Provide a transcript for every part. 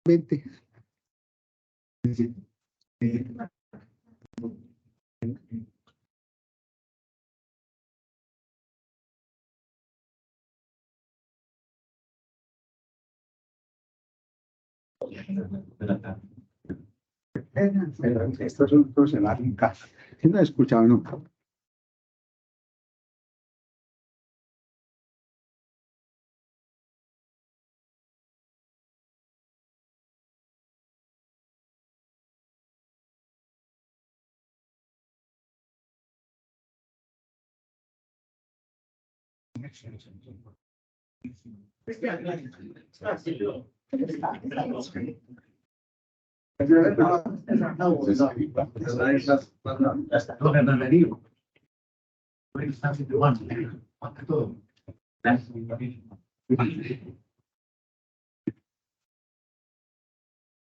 20. Estos son todos en la casa. No he escuchado nunca.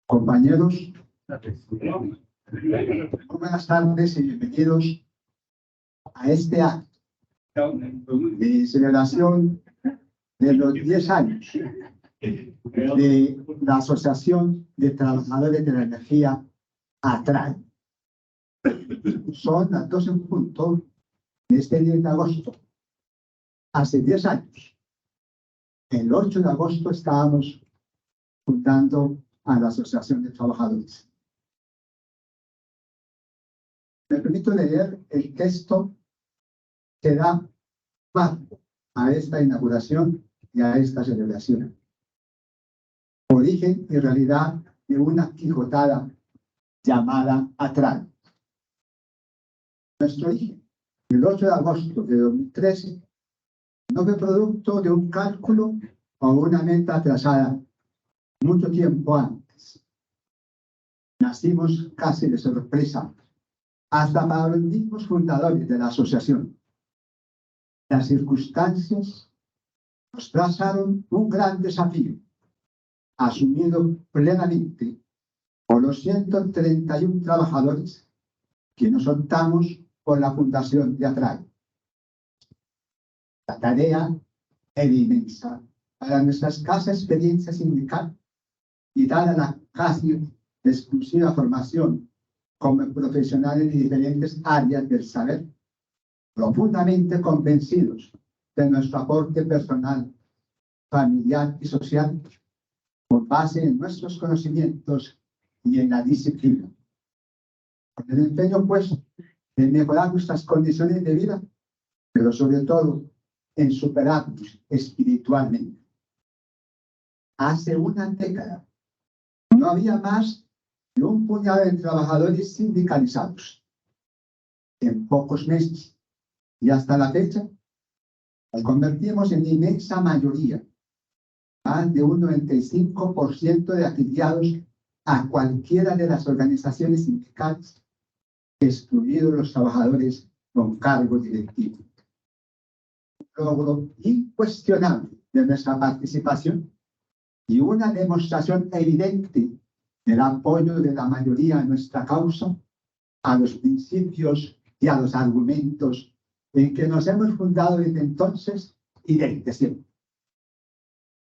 Compañeros, buenas tardes y bienvenidos a este acto de celebración de los 10 años de la Asociación de Trabajadores de la Energía ATRAE. Son las 12 en punto de este 10 de agosto. Hace 10 años, el 8 de agosto, estábamos fundando a la Asociación de Trabajadores. Me permito leer el texto que da marco a esta inauguración y a esta celebración. Origen y realidad de una quijotada llamada ATRAE. Nuestro origen, el 8 de agosto de 2013, no fue producto de un cálculo o una meta trazada mucho tiempo antes. Nacimos casi de sorpresa, hasta para los mismos fundadores de la asociación. Las circunstancias nos trazaron un gran desafío, asumido plenamente por los 131 trabajadores que nos optamos por la fundación de ATRAE. La tarea era inmensa para nuestra escasa experiencia sindical y dada la casi exclusiva formación como profesionales de diferentes áreas del saber, profundamente convencidos de nuestro aporte personal, familiar y social, con base en nuestros conocimientos y en la disciplina. Con el empeño puesto en mejorar nuestras condiciones de vida, pero sobre todo en superarnos espiritualmente. Hace una década no había más que un puñado de trabajadores sindicalizados. En pocos meses y hasta la fecha, nos convertimos en inmensa mayoría, más de un 95% de afiliados a cualquiera de las organizaciones sindicales, excluidos los trabajadores con cargo directivo. Un logro incuestionable de nuestra participación y una demostración evidente del apoyo de la mayoría a nuestra causa, a los principios y a los argumentos en que nos hemos fundado desde entonces y desde siempre.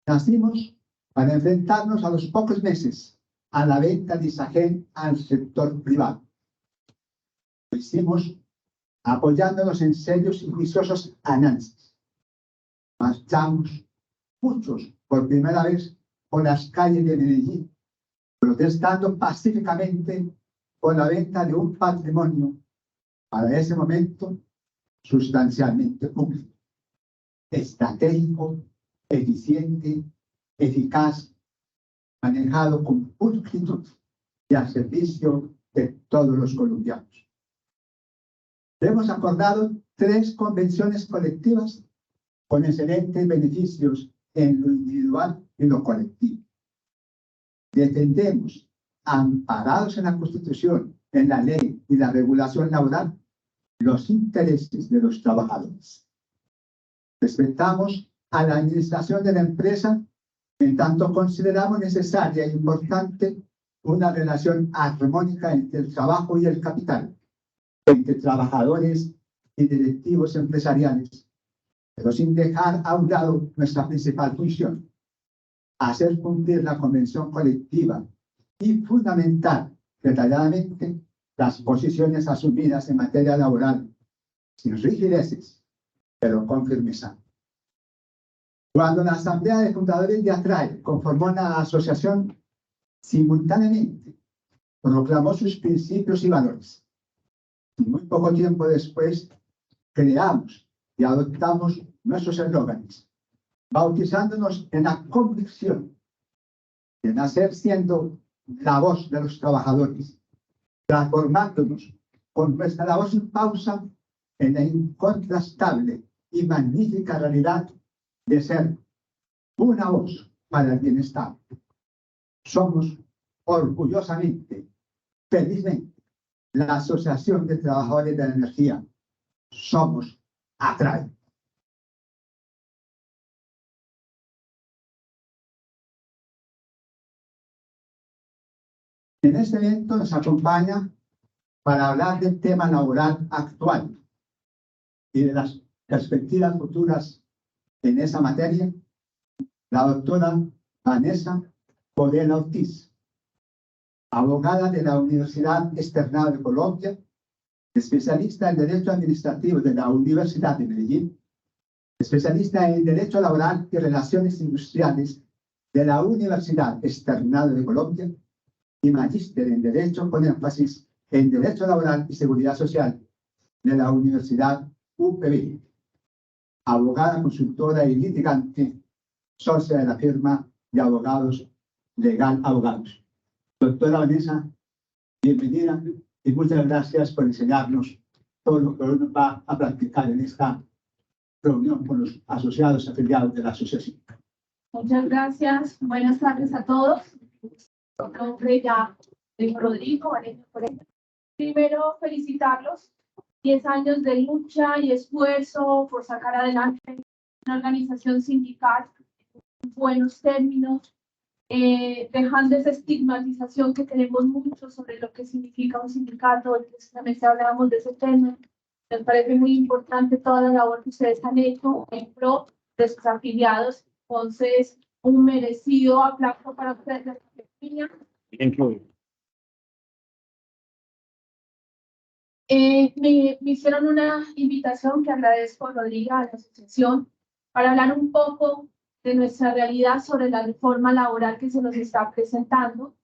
Nacimos para enfrentarnos a los pocos meses a la venta de Isagen al sector privado. Lo hicimos apoyándonos en serios y juiciosos análisis. Marchamos muchos por primera vez por las calles de Medellín, protestando pacíficamente por la venta de un patrimonio para ese momento sustancialmente público, estratégico, eficiente, eficaz, manejado con pulcritud y al servicio de todos los colombianos. Hemos acordado 3 convenciones colectivas con excelentes beneficios en lo individual y lo colectivo. Defendemos, amparados en la Constitución, en la ley y la regulación laboral, los intereses de los trabajadores. Respetamos a la administración de la empresa, en tanto consideramos necesaria e importante una relación armónica entre el trabajo y el capital, entre trabajadores y directivos empresariales, pero sin dejar a un lado nuestra principal función, hacer cumplir la convención colectiva y fundamentar detalladamente las posiciones asumidas en materia laboral, sin rigideces, pero con firmeza. Cuando la Asamblea de Fundadores de ATRAE conformó una asociación, simultáneamente proclamó sus principios y valores. Y muy poco tiempo después, creamos y adoptamos nuestros eslóganes, bautizándonos en la convicción de nacer siendo la voz de los trabajadores, transformándonos con nuestra voz sin pausa en la incontrastable y magnífica realidad de ser una voz para el bienestar. Somos orgullosamente, felizmente, la Asociación de Trabajadores de la Energía. Somos ATRAE. En este evento nos acompaña para hablar del tema laboral actual y de las perspectivas futuras en esa materia, la doctora Vanessa Podela Ortiz, abogada de la Universidad Externado de Colombia, especialista en Derecho Administrativo de la Universidad de Medellín, especialista en Derecho Laboral y Relaciones Industriales de la Universidad Externado de Colombia y magíster en Derecho con énfasis en Derecho Laboral y Seguridad Social de la Universidad UPB. Abogada, consultora y litigante, socia de la firma de abogados Legal Abogados. Doctora Vanessa, bienvenida y muchas gracias por enseñarnos todo lo que uno va a practicar en esta reunión con los asociados afiliados de la asociación. Muchas gracias. Buenas tardes a todos. Mi nombre ya es Rodrigo. Primero, felicitarlos. 10 años de lucha y esfuerzo por sacar adelante una organización sindical en buenos términos, dejando esa estigmatización que tenemos mucho sobre lo que significa un sindicato. Precisamente hablábamos de ese tema. Me parece muy importante toda la labor que ustedes han hecho en pro de sus afiliados. Entonces, un merecido aplauso para ustedes. Me hicieron una invitación que agradezco, Rodrigo, a la asociación, para hablar un poco de nuestra realidad sobre la reforma laboral que se nos está presentando,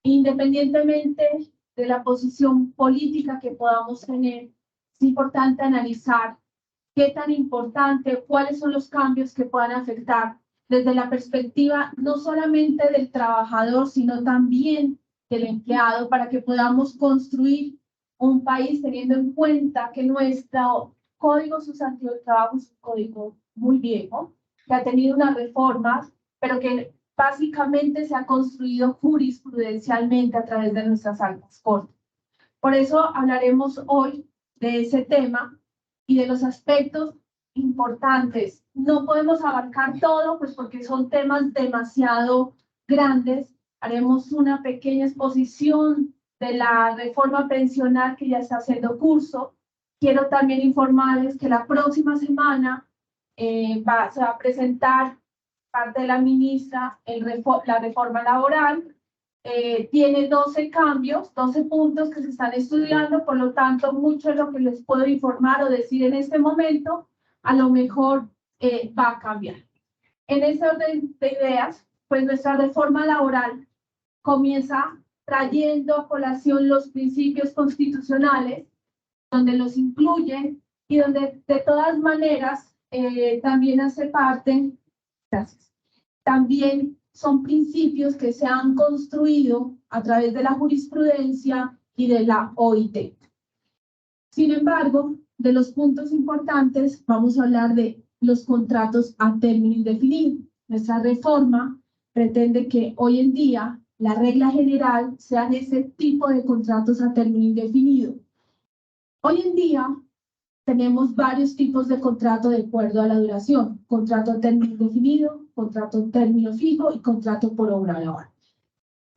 independientemente de la posición política que podamos tener. Es importante analizar qué tan importante, cuáles son los cambios que puedan afectar desde la perspectiva no solamente del trabajador, sino también del empleado, para que podamos construir un país teniendo en cuenta que nuestro Código Sustantivo del Trabajo es un código muy viejo, que ha tenido unas reformas, pero que básicamente se ha construido jurisprudencialmente a través de nuestras altas cortes. Por eso hablaremos hoy de ese tema y de los aspectos importantes. No podemos abarcar todo, pues porque son temas demasiado grandes. Haremos una pequeña exposición de la reforma pensional que ya está haciendo curso. Quiero también informarles que la próxima semana se va a presentar parte de la ministra la reforma laboral. Tiene 12 cambios, 12 puntos que se están estudiando, por lo tanto, mucho de lo que les puedo informar o decir en este momento, a lo mejor va a cambiar. En ese orden de ideas, pues nuestra reforma laboral comienza trayendo a colación los principios constitucionales, donde los incluye y donde de todas maneras también hace parte, gracias, también son principios que se han construido a través de la jurisprudencia y de la OIT. Sin embargo, de los puntos importantes, vamos a hablar de los contratos a término indefinido. Nuestra reforma pretende que hoy en día la regla general sean ese tipo de contratos a término indefinido. Hoy en día tenemos varios tipos de contrato de acuerdo a la duración: contrato a término indefinido, contrato a término fijo y contrato por obra laboral.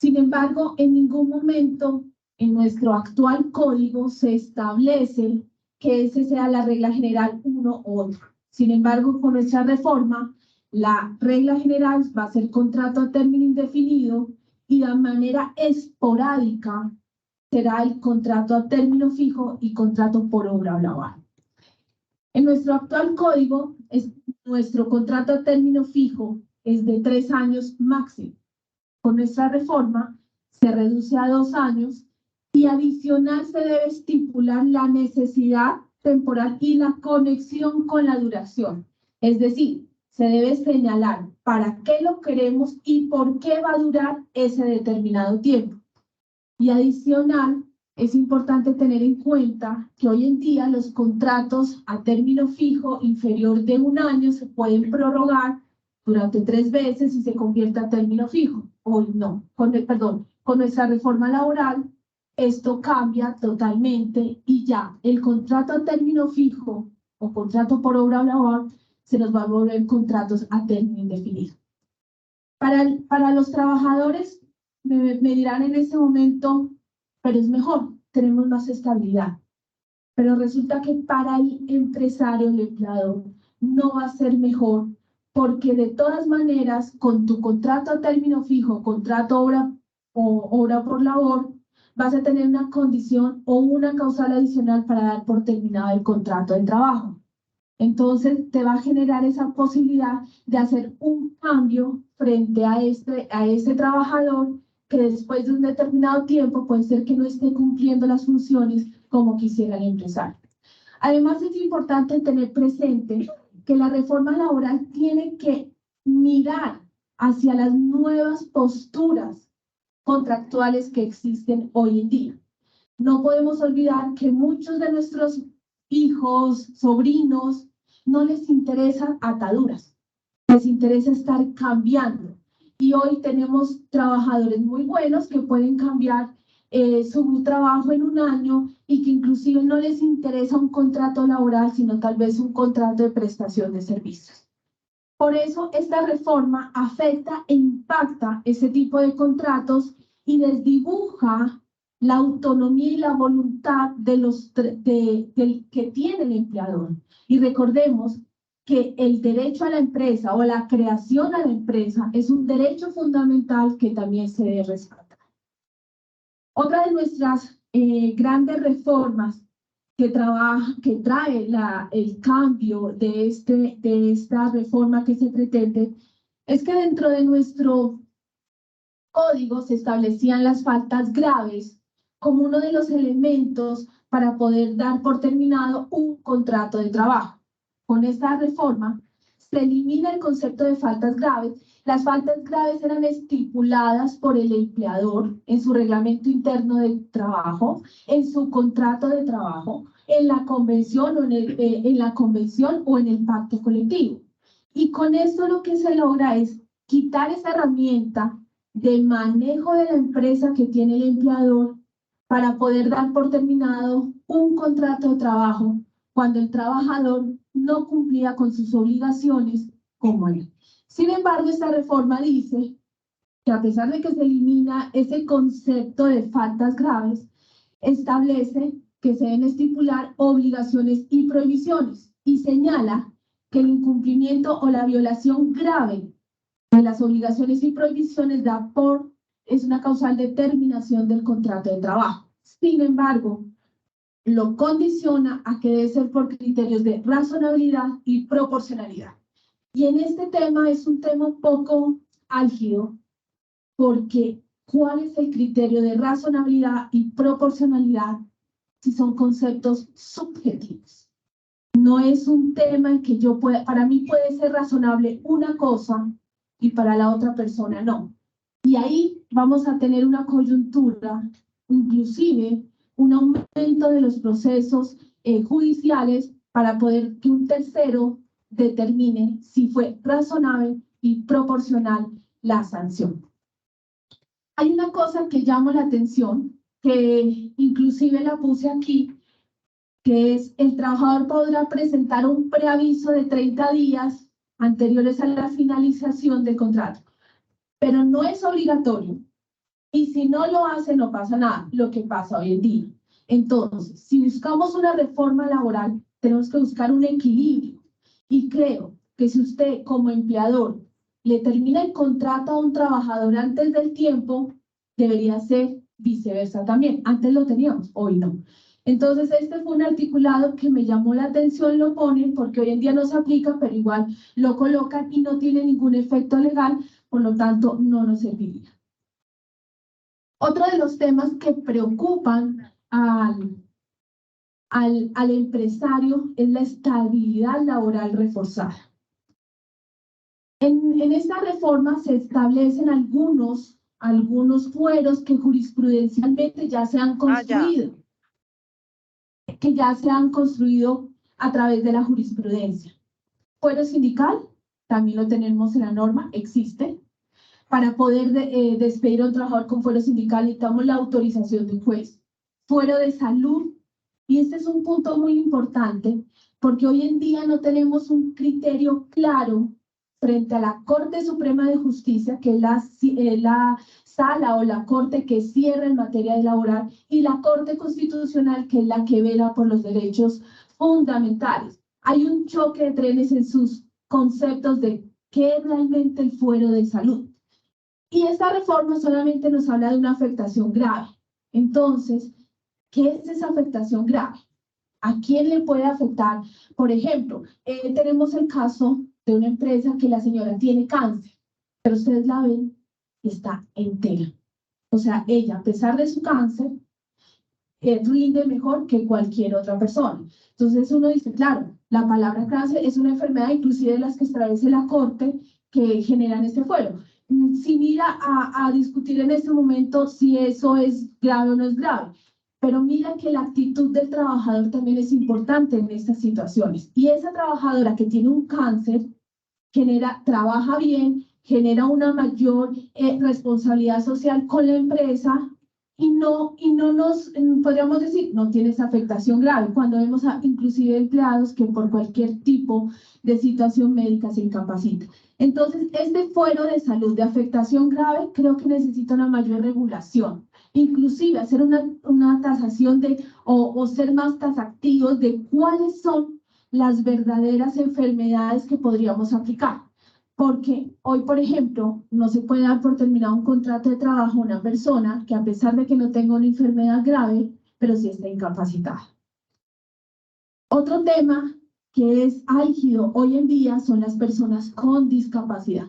Sin embargo, en ningún momento en nuestro actual código se establece que esa sea la regla general uno u otro. Sin embargo, con nuestra reforma La regla general va a ser contrato a término indefinido y de manera esporádica será el contrato a término fijo y contrato por obra o labor. En nuestro actual código, nuestro contrato a término fijo es de 3 años máximo. Con nuestra reforma se reduce a 2 años y adicional se debe estipular la necesidad temporal y la conexión con la duración. Es decir, se debe señalar para qué lo queremos y por qué va a durar ese determinado tiempo. Y adicional, es importante tener en cuenta que hoy en día los contratos a término fijo inferior de 1 año se pueden prorrogar durante 3 veces y se convierte a término fijo. Hoy no, con nuestra reforma laboral, esto cambia totalmente y ya el contrato a término fijo o contrato por obra o labor se nos va a volver contratos a término indefinido. Para los trabajadores, me dirán en ese momento, pero es mejor, tenemos más estabilidad. Pero resulta que para el empresario, el empleador, no va a ser mejor, porque de todas maneras, con tu contrato a término fijo, contrato obra por labor, vas a tener una condición o una causal adicional para dar por terminado el contrato de trabajo. Entonces, te va a generar esa posibilidad de hacer un cambio frente a ese trabajador que después de un determinado tiempo puede ser que no esté cumpliendo las funciones como quisiera el empresario. Además, es importante tener presente que la reforma laboral tiene que mirar hacia las nuevas posturas contractuales que existen hoy en día. No podemos olvidar que muchos de nuestros hijos, sobrinos, no les interesan ataduras, les interesa estar cambiando. Y hoy tenemos trabajadores muy buenos que pueden cambiar su trabajo en 1 año y que inclusive no les interesa un contrato laboral, sino tal vez un contrato de prestación de servicios. Por eso esta reforma afecta e impacta ese tipo de contratos y desdibuja la autonomía y la voluntad que tiene el empleador. Y recordemos que el derecho a la empresa o la creación a la empresa es un derecho fundamental que también se debe respetar. Otra de nuestras grandes reformas que trae el cambio de esta reforma que se pretende es que dentro de nuestro código se establecían las faltas graves como uno de los elementos para poder dar por terminado un contrato de trabajo. Con esta reforma se elimina el concepto de faltas graves. Las faltas graves eran estipuladas por el empleador en su reglamento interno de trabajo, en su contrato de trabajo, en la convención o en el pacto colectivo. Y con esto lo que se logra es quitar esa herramienta de manejo de la empresa que tiene el empleador para poder dar por terminado un contrato de trabajo cuando el trabajador no cumplía con sus obligaciones como él. Sin embargo, esta reforma dice que a pesar de que se elimina ese concepto de faltas graves, establece que se deben estipular obligaciones y prohibiciones y señala que el incumplimiento o la violación grave de las obligaciones y prohibiciones es una causal de terminación del contrato de trabajo. Sin embargo, lo condiciona a que debe ser por criterios de razonabilidad y proporcionalidad. Y en este tema es un tema un poco álgido, porque ¿cuál es el criterio de razonabilidad y proporcionalidad si son conceptos subjetivos? No es un tema en que para mí puede ser razonable una cosa y para la otra persona no. Y ahí vamos a tener una coyuntura, inclusive un aumento de los procesos judiciales para poder que un tercero determine si fue razonable y proporcional la sanción. Hay una cosa que llama la atención, que inclusive la puse aquí, que es el trabajador podrá presentar un preaviso de 30 días anteriores a la finalización del contrato, pero no es obligatorio. Y si no lo hace, no pasa nada, lo que pasa hoy en día. Entonces, si buscamos una reforma laboral, tenemos que buscar un equilibrio. Y creo que si usted como empleador le termina el contrato a un trabajador antes del tiempo, debería ser viceversa también. Antes lo teníamos, hoy no. Entonces, este fue un articulado que me llamó la atención, lo ponen, porque hoy en día no se aplica, pero igual lo colocan y no tiene ningún efecto legal, por lo tanto, no nos serviría. Otro de los temas que preocupan al empresario es la estabilidad laboral reforzada. En esta reforma se establecen algunos fueros que jurisprudencialmente ya se han construido, que ya se han construido a través de la jurisprudencia. Fuero sindical, también lo tenemos en la norma, existe. Para poder despedir a un trabajador con fuero sindical necesitamos la autorización de un juez. Fuero de salud, y este es un punto muy importante, porque hoy en día no tenemos un criterio claro frente a la Corte Suprema de Justicia, que es la sala o la corte que cierra en materia laboral, y la Corte Constitucional, que es la que vela por los derechos fundamentales. Hay un choque de trenes en sus conceptos de qué es realmente el fuero de salud. Y esta reforma solamente nos habla de una afectación grave. Entonces, ¿qué es esa afectación grave? ¿A quién le puede afectar? Por ejemplo, tenemos el caso de una empresa que la señora tiene cáncer, pero ustedes la ven y está entera. O sea, ella, a pesar de su cáncer, rinde mejor que cualquier otra persona. Entonces uno dice, claro, la palabra cáncer es una enfermedad, inclusive de las que establece la Corte, que generan este fuero. Sin ir a discutir en este momento si eso es grave o no es grave, pero mira que la actitud del trabajador también es importante en estas situaciones. Y esa trabajadora que tiene un cáncer trabaja bien, genera una mayor responsabilidad social con la empresa y no nos, podríamos decir, no tiene esa afectación grave, cuando vemos inclusive empleados que por cualquier tipo de situación médica se incapacitan. Entonces, este fuero de salud de afectación grave creo que necesita una mayor regulación, inclusive hacer una tasación o ser más tasativos de cuáles son las verdaderas enfermedades que podríamos aplicar. Porque hoy, por ejemplo, no se puede dar por terminado un contrato de trabajo a una persona que a pesar de que no tenga una enfermedad grave, pero sí está incapacitada. Otro tema que es álgido hoy en día son las personas con discapacidad.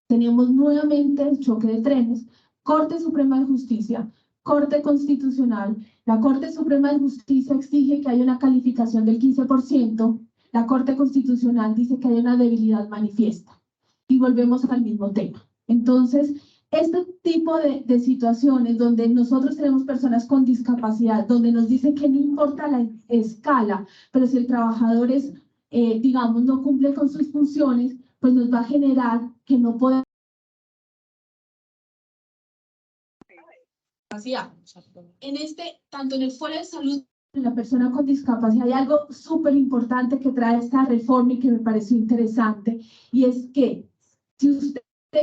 Tenemos nuevamente el choque de trenes, Corte Suprema de Justicia, Corte Constitucional. La Corte Suprema de Justicia exige que haya una calificación del 15%, la Corte Constitucional dice que hay una debilidad manifiesta. Y volvemos al mismo tema. Entonces, este tipo de situaciones donde nosotros tenemos personas con discapacidad, donde nos dicen que no importa la escala, pero si el trabajador es, digamos, no cumple con sus funciones, pues nos va a generar que no podemos. Tanto en el fuero de salud, en la persona con discapacidad, hay algo súper importante que trae esta reforma y que me pareció interesante, y es que si usted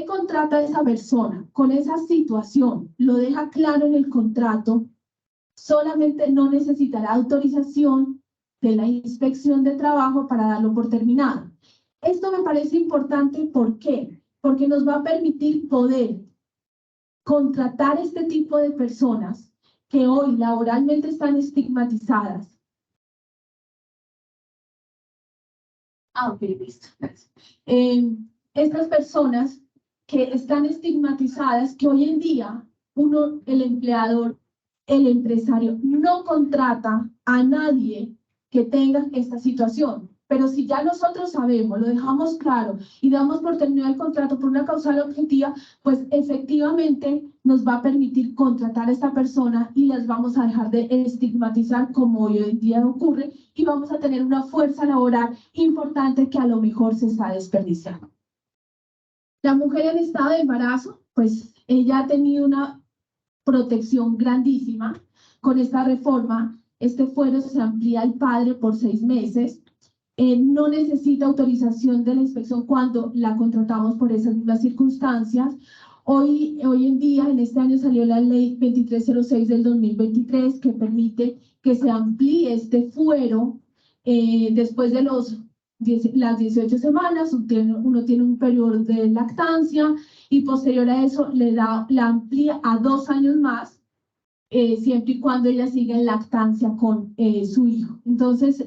contrata a esa persona con esa situación, lo deja claro en el contrato, solamente no necesitará autorización de la inspección de trabajo para darlo por terminado. Esto me parece importante, ¿por qué? Porque nos va a permitir poder contratar este tipo de personas que hoy laboralmente están estigmatizadas. Ok, listo. Estas personas que están estigmatizadas, que hoy en día el empleador, el empresario, no contrata a nadie que tenga esta situación. Pero si ya nosotros sabemos, lo dejamos claro y damos por terminado el contrato por una causal objetiva, pues efectivamente nos va a permitir contratar a esta persona y las vamos a dejar de estigmatizar como hoy en día ocurre y vamos a tener una fuerza laboral importante que a lo mejor se está desperdiciando. La mujer en estado de embarazo, pues ella ha tenido una protección grandísima. Con esta reforma, este fuero se amplía al padre por 6 meses. No necesita autorización de la inspección cuando la contratamos por esas mismas circunstancias. Hoy en día, en este año salió la ley 2306 del 2023 que permite que se amplíe este fuero después de los las 18 semanas, uno tiene un periodo de lactancia y posterior a eso la amplía a 2 años más, siempre y cuando ella siga en lactancia con su hijo. Entonces,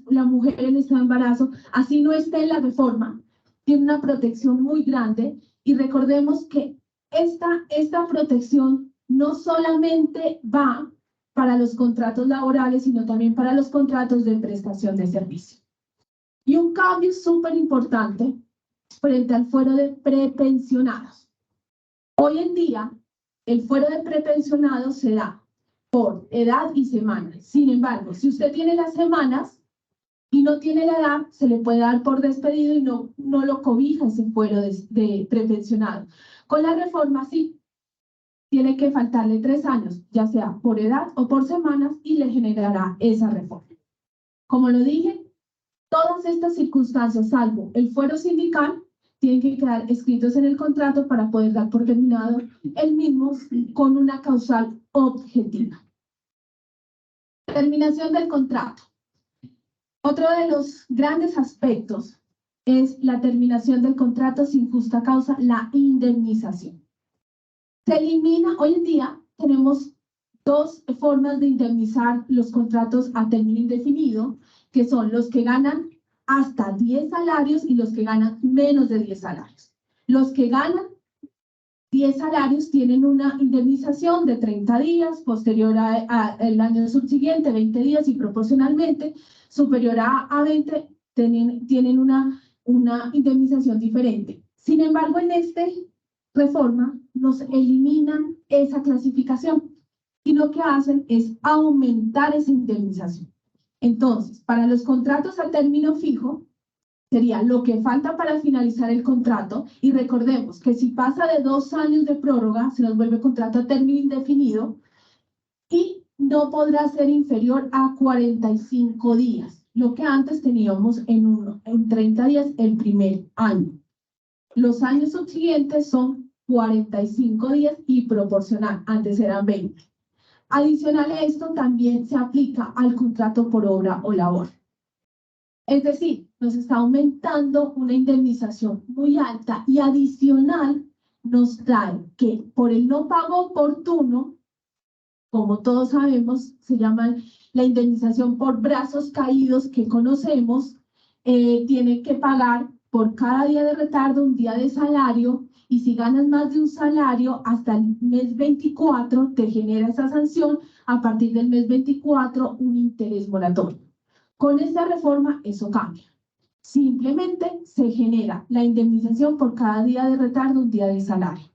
la mujer en este embarazo, así no esté en la reforma, tiene una protección muy grande y recordemos que esta protección no solamente va para los contratos laborales, sino también para los contratos de prestación de servicio. Y un cambio súper importante frente al fuero de prepensionados. Hoy en día, el fuero de prepensionados se da por edad y semanas. Sin embargo, si usted tiene las semanas y no tiene la edad, se le puede dar por despedido y no lo cobija ese fuero de prepensionado. Con la reforma, sí, tiene que faltarle 3 años, ya sea por edad o por semanas, y le generará esa reforma. Como lo dije, todas estas circunstancias, salvo el fuero sindical, tienen que quedar escritos en el contrato para poder dar por terminado el mismo con una causal objetiva. Terminación del contrato. Otro de los grandes aspectos es la terminación del contrato sin justa causa, la indemnización. Se elimina, hoy en día tenemos 2 formas de indemnizar los contratos a término indefinido, que son los que ganan hasta 10 salarios y los que ganan menos de 10 salarios. Los que ganan 10 salarios tienen una indemnización de 30 días, posterior al año subsiguiente 20 días y proporcionalmente superior a 20 tienen una indemnización diferente. Sin embargo, en esta reforma nos eliminan esa clasificación y lo que hacen es aumentar esa indemnización. Entonces, para los contratos a término fijo, sería lo que falta para finalizar el contrato, y recordemos que si pasa de 2 años de prórroga, se nos vuelve contrato a término indefinido y no podrá ser inferior a 45 días, lo que antes teníamos en 30 días el primer año. Los años subsiguientes son 45 días y proporcional, antes eran 20. Adicional a esto, también se aplica al contrato por obra o labor. Es decir, nos está aumentando una indemnización muy alta y adicional nos trae que por el no pago oportuno, como todos sabemos, se llama la indemnización por brazos caídos que conocemos, tiene que pagar por cada día de retardo un día de salario, y si ganas más de un salario hasta el mes 24 te genera esa sanción, a partir del mes 24 un interés moratorio. Con esta reforma eso cambia. Simplemente se genera la indemnización por cada día de retardo, un día de salario,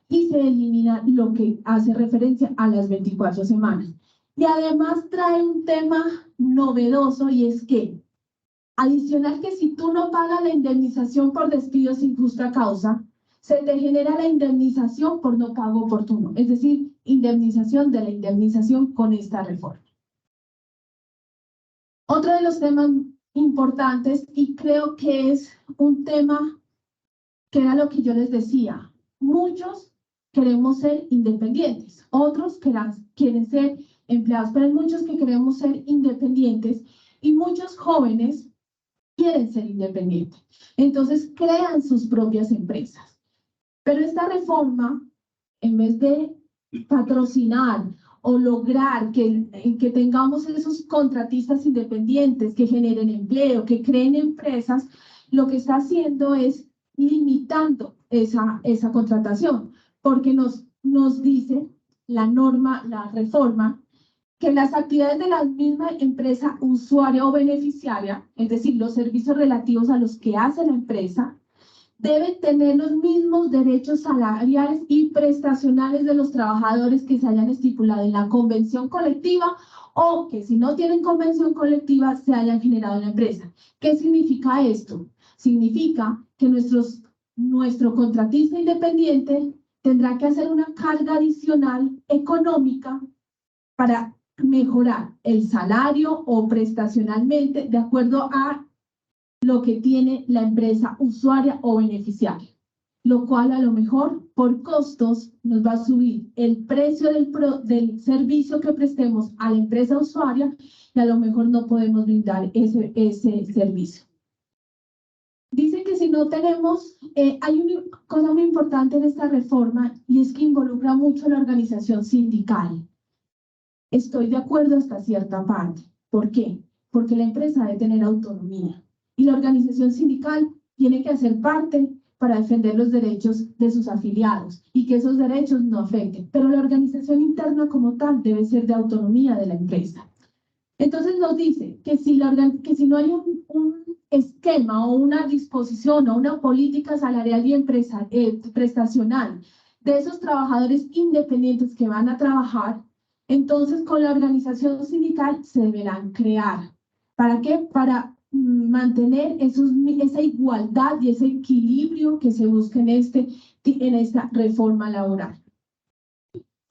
y se elimina lo que hace referencia a las 24 semanas. Y además trae un tema novedoso, y es que adicional que si tú no pagas la indemnización por despido sin justa causa, se te genera la indemnización por no pago oportuno, es decir, indemnización de la indemnización con esta reforma. Otro de los temas importantes, y creo que es un tema que era lo que yo les decía, muchos queremos ser independientes, otros quieren ser empleados, pero hay muchos que queremos ser independientes y muchos jóvenes quieren ser independientes. Entonces crean sus propias empresas. Pero esta reforma, en vez de patrocinar o lograr que tengamos esos contratistas independientes que generen empleo, que creen empresas, lo que está haciendo es limitando esa contratación, porque nos dice la norma, la reforma, que las actividades de la misma empresa usuaria o beneficiaria, es decir, los servicios relativos a los que hace la empresa, deben tener los mismos derechos salariales y prestacionales de los trabajadores que se hayan estipulado en la convención colectiva, o que si no tienen convención colectiva se hayan generado en la empresa. ¿Qué significa esto? Significa que nuestro contratista independiente tendrá que hacer una carga adicional económica para mejorar el salario o prestacionalmente de acuerdo a lo que tiene la empresa usuaria o beneficiaria, lo cual a lo mejor por costos nos va a subir el precio del servicio que prestemos a la empresa usuaria, y a lo mejor no podemos brindar ese servicio. si no tenemos, hay una cosa muy importante en esta reforma y es que involucra mucho la organización sindical. Estoy de acuerdo hasta cierta parte. ¿Por qué? Porque la empresa debe tener autonomía y la organización sindical tiene que hacer parte para defender los derechos de sus afiliados y que esos derechos no afecten. Pero la organización interna como tal debe ser de autonomía de la empresa. Entonces nos dice que si no hay un esquema o una disposición o una política salarial y prestacional de esos trabajadores independientes que van a trabajar, entonces con la organización sindical se deberán crear. ¿Para qué? Para mantener esa igualdad y ese equilibrio que se busca en esta reforma laboral.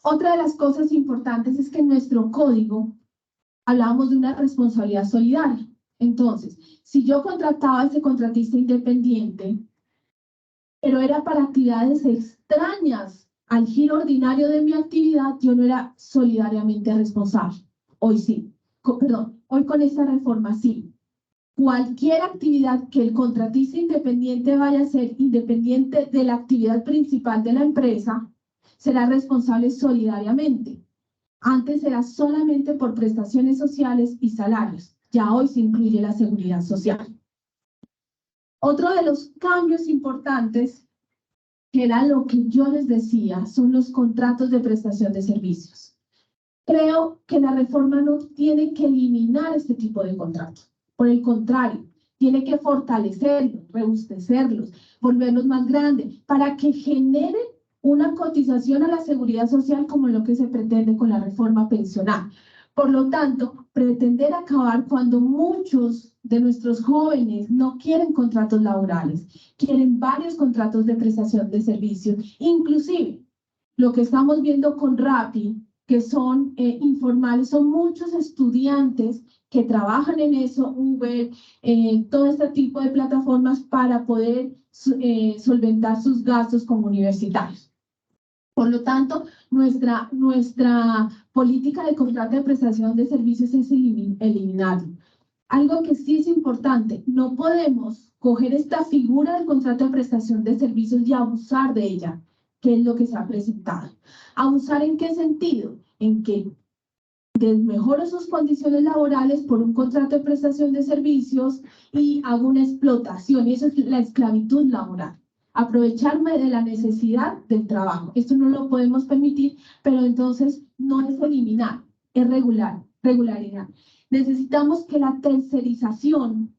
Otra de las cosas importantes es que en nuestro código hablábamos de una responsabilidad solidaria. Entonces, si yo contrataba a ese contratista independiente, pero era para actividades extrañas al giro ordinario de mi actividad, yo no era solidariamente responsable. Hoy sí, hoy con esta reforma sí. Cualquier actividad que el contratista independiente vaya a hacer independiente de la actividad principal de la empresa, será responsable solidariamente. Antes era solamente por prestaciones sociales y salarios. Ya hoy se incluye la seguridad social. Otro de los cambios importantes, que era lo que yo les decía, son los contratos de prestación de servicios. Creo que la reforma no tiene que eliminar este tipo de contratos. Por el contrario, tiene que fortalecerlos, robustecerlos, volverlos más grandes, para que generen una cotización a la seguridad social como lo que se pretende con la reforma pensional. Por lo tanto, pretender acabar cuando muchos de nuestros jóvenes no quieren contratos laborales, quieren varios contratos de prestación de servicios, inclusive lo que estamos viendo con Rappi, que son informales, son muchos estudiantes que trabajan en eso, Uber, todo este tipo de plataformas para poder solventar sus gastos como universitarios. Por lo tanto, nuestra política de contrato de prestación de servicios es eliminarlo. Algo que sí es importante, no podemos coger esta figura del contrato de prestación de servicios y abusar de ella, que es lo que se ha presentado. ¿Abusar en qué sentido? En que desmejoro sus condiciones laborales por un contrato de prestación de servicios y hago una explotación, y eso es la esclavitud laboral. Aprovecharme de la necesidad del trabajo. Esto no lo podemos permitir, pero entonces no es eliminar, es regularidad. Necesitamos que la tercerización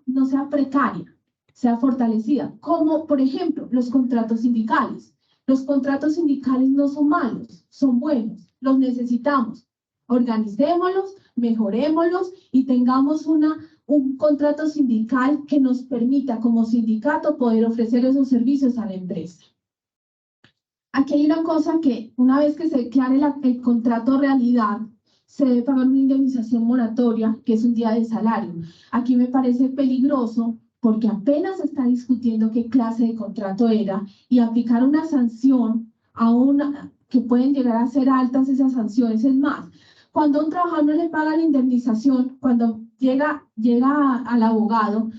no sea precaria, sea fortalecida, como por ejemplo los contratos sindicales. Los contratos sindicales no son malos, son buenos, los necesitamos. Organicémoslos, mejorémoslos y tengamos un contrato sindical que nos permita como sindicato poder ofrecer esos servicios a la empresa. Aquí hay una cosa que una vez que se declare el contrato realidad, se debe pagar una indemnización moratoria, que es un día de salario. Aquí me parece peligroso porque apenas se está discutiendo qué clase de contrato era y aplicar una sanción que pueden llegar a ser altas esas sanciones. Es más, cuando a un trabajador no le paga la indemnización, cuando llega al abogado,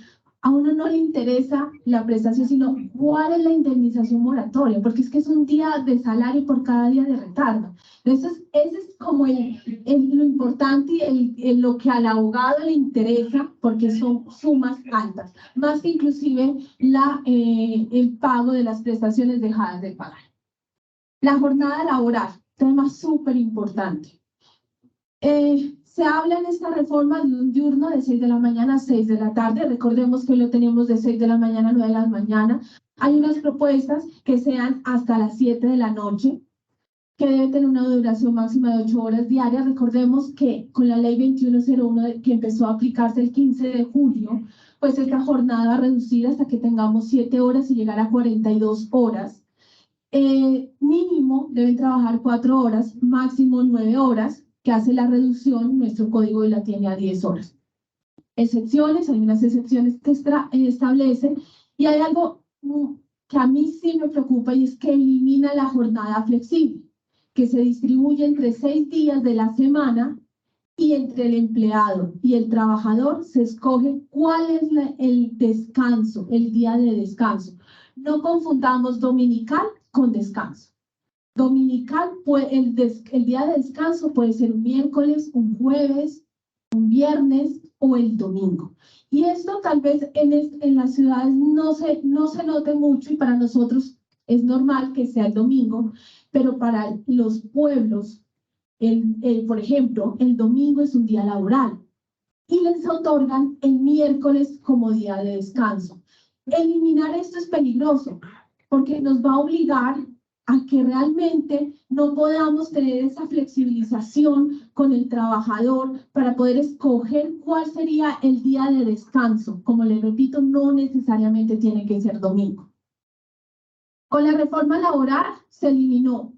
a uno no le interesa la prestación, sino cuál es la indemnización moratoria, porque es que es un día de salario por cada día de retardo. Entonces, ese es como lo importante y lo que al abogado le interesa, porque son sumas altas, más que inclusive el pago de las prestaciones dejadas de pagar. La jornada laboral, tema súper importante. Se habla en esta reforma de un diurno de 6 de la mañana a 6 de la tarde. Recordemos que lo tenemos de 6 de la mañana a 9 de la mañana. Hay unas propuestas que sean hasta las 7 de la noche, que debe tener una duración máxima de 8 horas diarias. Recordemos que con la ley 2101 que empezó a aplicarse el 15 de julio, pues esta jornada va a reducir hasta que tengamos 7 horas y llegar a 42 horas. Mínimo deben trabajar 4 horas, máximo 9 horas, que hace la reducción, nuestro código la tiene a 10 horas. Excepciones, hay unas excepciones que establecen, y hay algo que a mí sí me preocupa, y es que elimina la jornada flexible, que se distribuye entre 6 días de la semana y entre el empleado y el trabajador se escoge cuál es el descanso, el día de descanso. No confundamos dominical con descanso. Dominical, el día de descanso puede ser un miércoles, un jueves, un viernes o el domingo. Y esto tal vez en las ciudades no se note mucho, y para nosotros es normal que sea el domingo, pero para los pueblos, por ejemplo, el domingo es un día laboral y les otorgan el miércoles como día de descanso. Eliminar esto es peligroso porque nos va a obligar a que realmente no podamos tener esa flexibilización con el trabajador para poder escoger cuál sería el día de descanso. Como les repito, no necesariamente tiene que ser domingo. Con la reforma laboral se eliminó,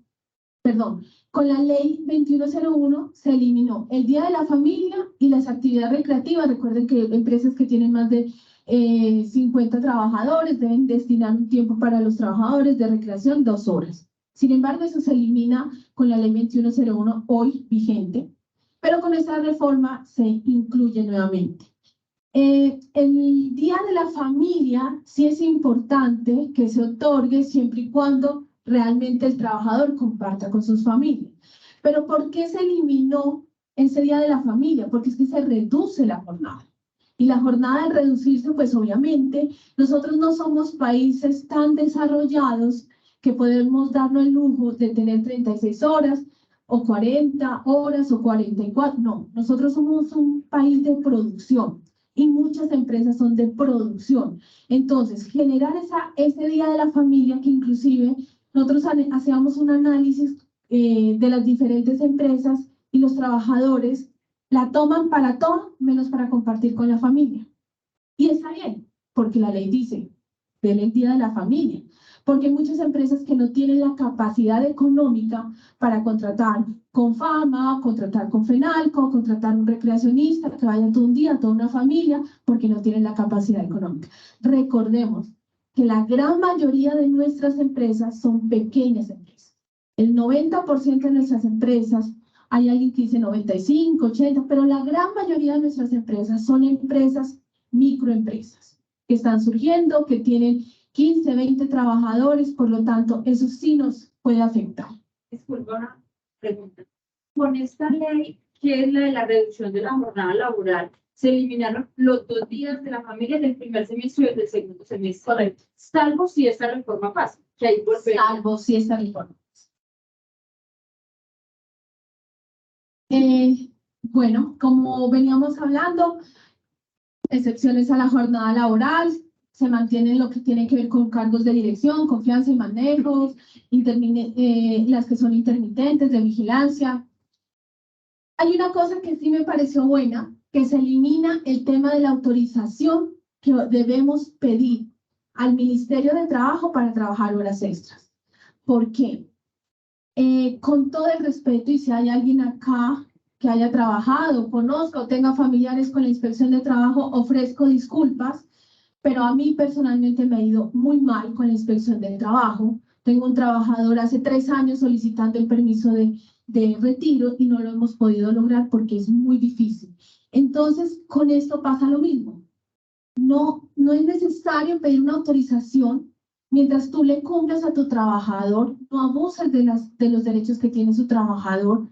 con la ley 2101 se eliminó el Día de la Familia y las actividades recreativas. Recuerden que empresas que tienen más de 50 trabajadores deben destinar un tiempo para los trabajadores de recreación, 2 horas. Sin embargo, eso se elimina con la ley 2101 hoy vigente, pero con esta reforma se incluye nuevamente. El Día de la Familia sí es importante que se otorgue siempre y cuando realmente el trabajador comparta con sus familias. Pero ¿por qué se eliminó ese Día de la Familia? Porque es que se reduce la jornada. Y la jornada al reducirse, pues obviamente, nosotros no somos países tan desarrollados que podemos darnos el lujo de tener 36 horas o 40 horas o 44. No, nosotros somos un país de producción y muchas empresas son de producción. Entonces, generar ese Día de la Familia, que inclusive nosotros hacíamos un análisis de las diferentes empresas y los trabajadores la toman para todo menos para compartir con la familia. Y está bien, porque la ley dice, denle el Día de la Familia, porque hay muchas empresas que no tienen la capacidad económica para contratar con Fama, contratar con Fenalco, contratar un recreacionista que vaya todo un día, toda una familia, porque no tienen la capacidad económica. Recordemos que la gran mayoría de nuestras empresas son pequeñas empresas. El 90% de nuestras empresas, hay alguien que dice 95, 80, pero la gran mayoría de nuestras empresas son empresas, microempresas, que están surgiendo, que tienen 15, 20 trabajadores, por lo tanto, eso sí nos puede afectar. Disculpa una pregunta. Con esta ley, que es la de la reducción de la jornada laboral, se eliminaron los 2 días de la familia del primer semestre y del segundo semestre. Correcto. Salvo si esta reforma pasa, que ahí volverá. Salvo si esta reforma pasa. Bueno, como veníamos hablando, excepciones a la jornada laboral, se mantienen lo que tiene que ver con cargos de dirección, confianza y manejos, las que son intermitentes, de vigilancia. Hay una cosa que sí me pareció buena, que se elimina el tema de la autorización que debemos pedir al Ministerio de Trabajo para trabajar horas extras. ¿Por qué? Con todo el respeto, y si hay alguien acá que haya trabajado, conozca o tenga familiares con la inspección de trabajo, ofrezco disculpas, pero a mí personalmente me ha ido muy mal con la inspección de trabajo. Tengo un trabajador hace 3 años solicitando el permiso de retiro y no lo hemos podido lograr porque es muy difícil. Entonces, con esto pasa lo mismo. No es necesario pedir una autorización mientras tú le cumplas a tu trabajador, no abuses de los derechos que tiene su trabajador.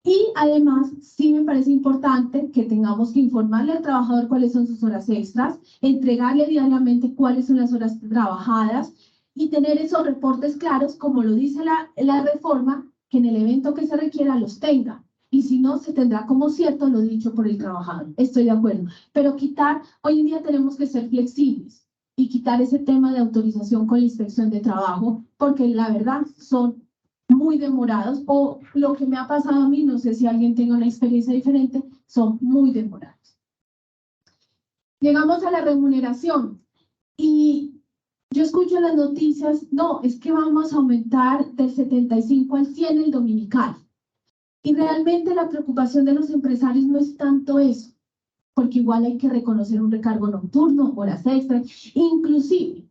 Y además, sí me parece importante que tengamos que informarle al trabajador cuáles son sus horas extras, entregarle diariamente cuáles son las horas trabajadas y tener esos reportes claros, como lo dice la reforma, que en el evento que se requiera los tenga. Y si no, se tendrá como cierto lo dicho por el trabajador. Estoy de acuerdo. Pero hoy en día tenemos que ser flexibles y quitar ese tema de autorización con la inspección de trabajo, porque la verdad son muy demorados, o lo que me ha pasado a mí, no sé si alguien tenga una experiencia diferente, son muy demorados. Llegamos a la remuneración y yo escucho en las noticias, no, es que vamos a aumentar del 75 al 100 el dominical. Y realmente la preocupación de los empresarios no es tanto eso, porque igual hay que reconocer un recargo nocturno, horas extras, inclusive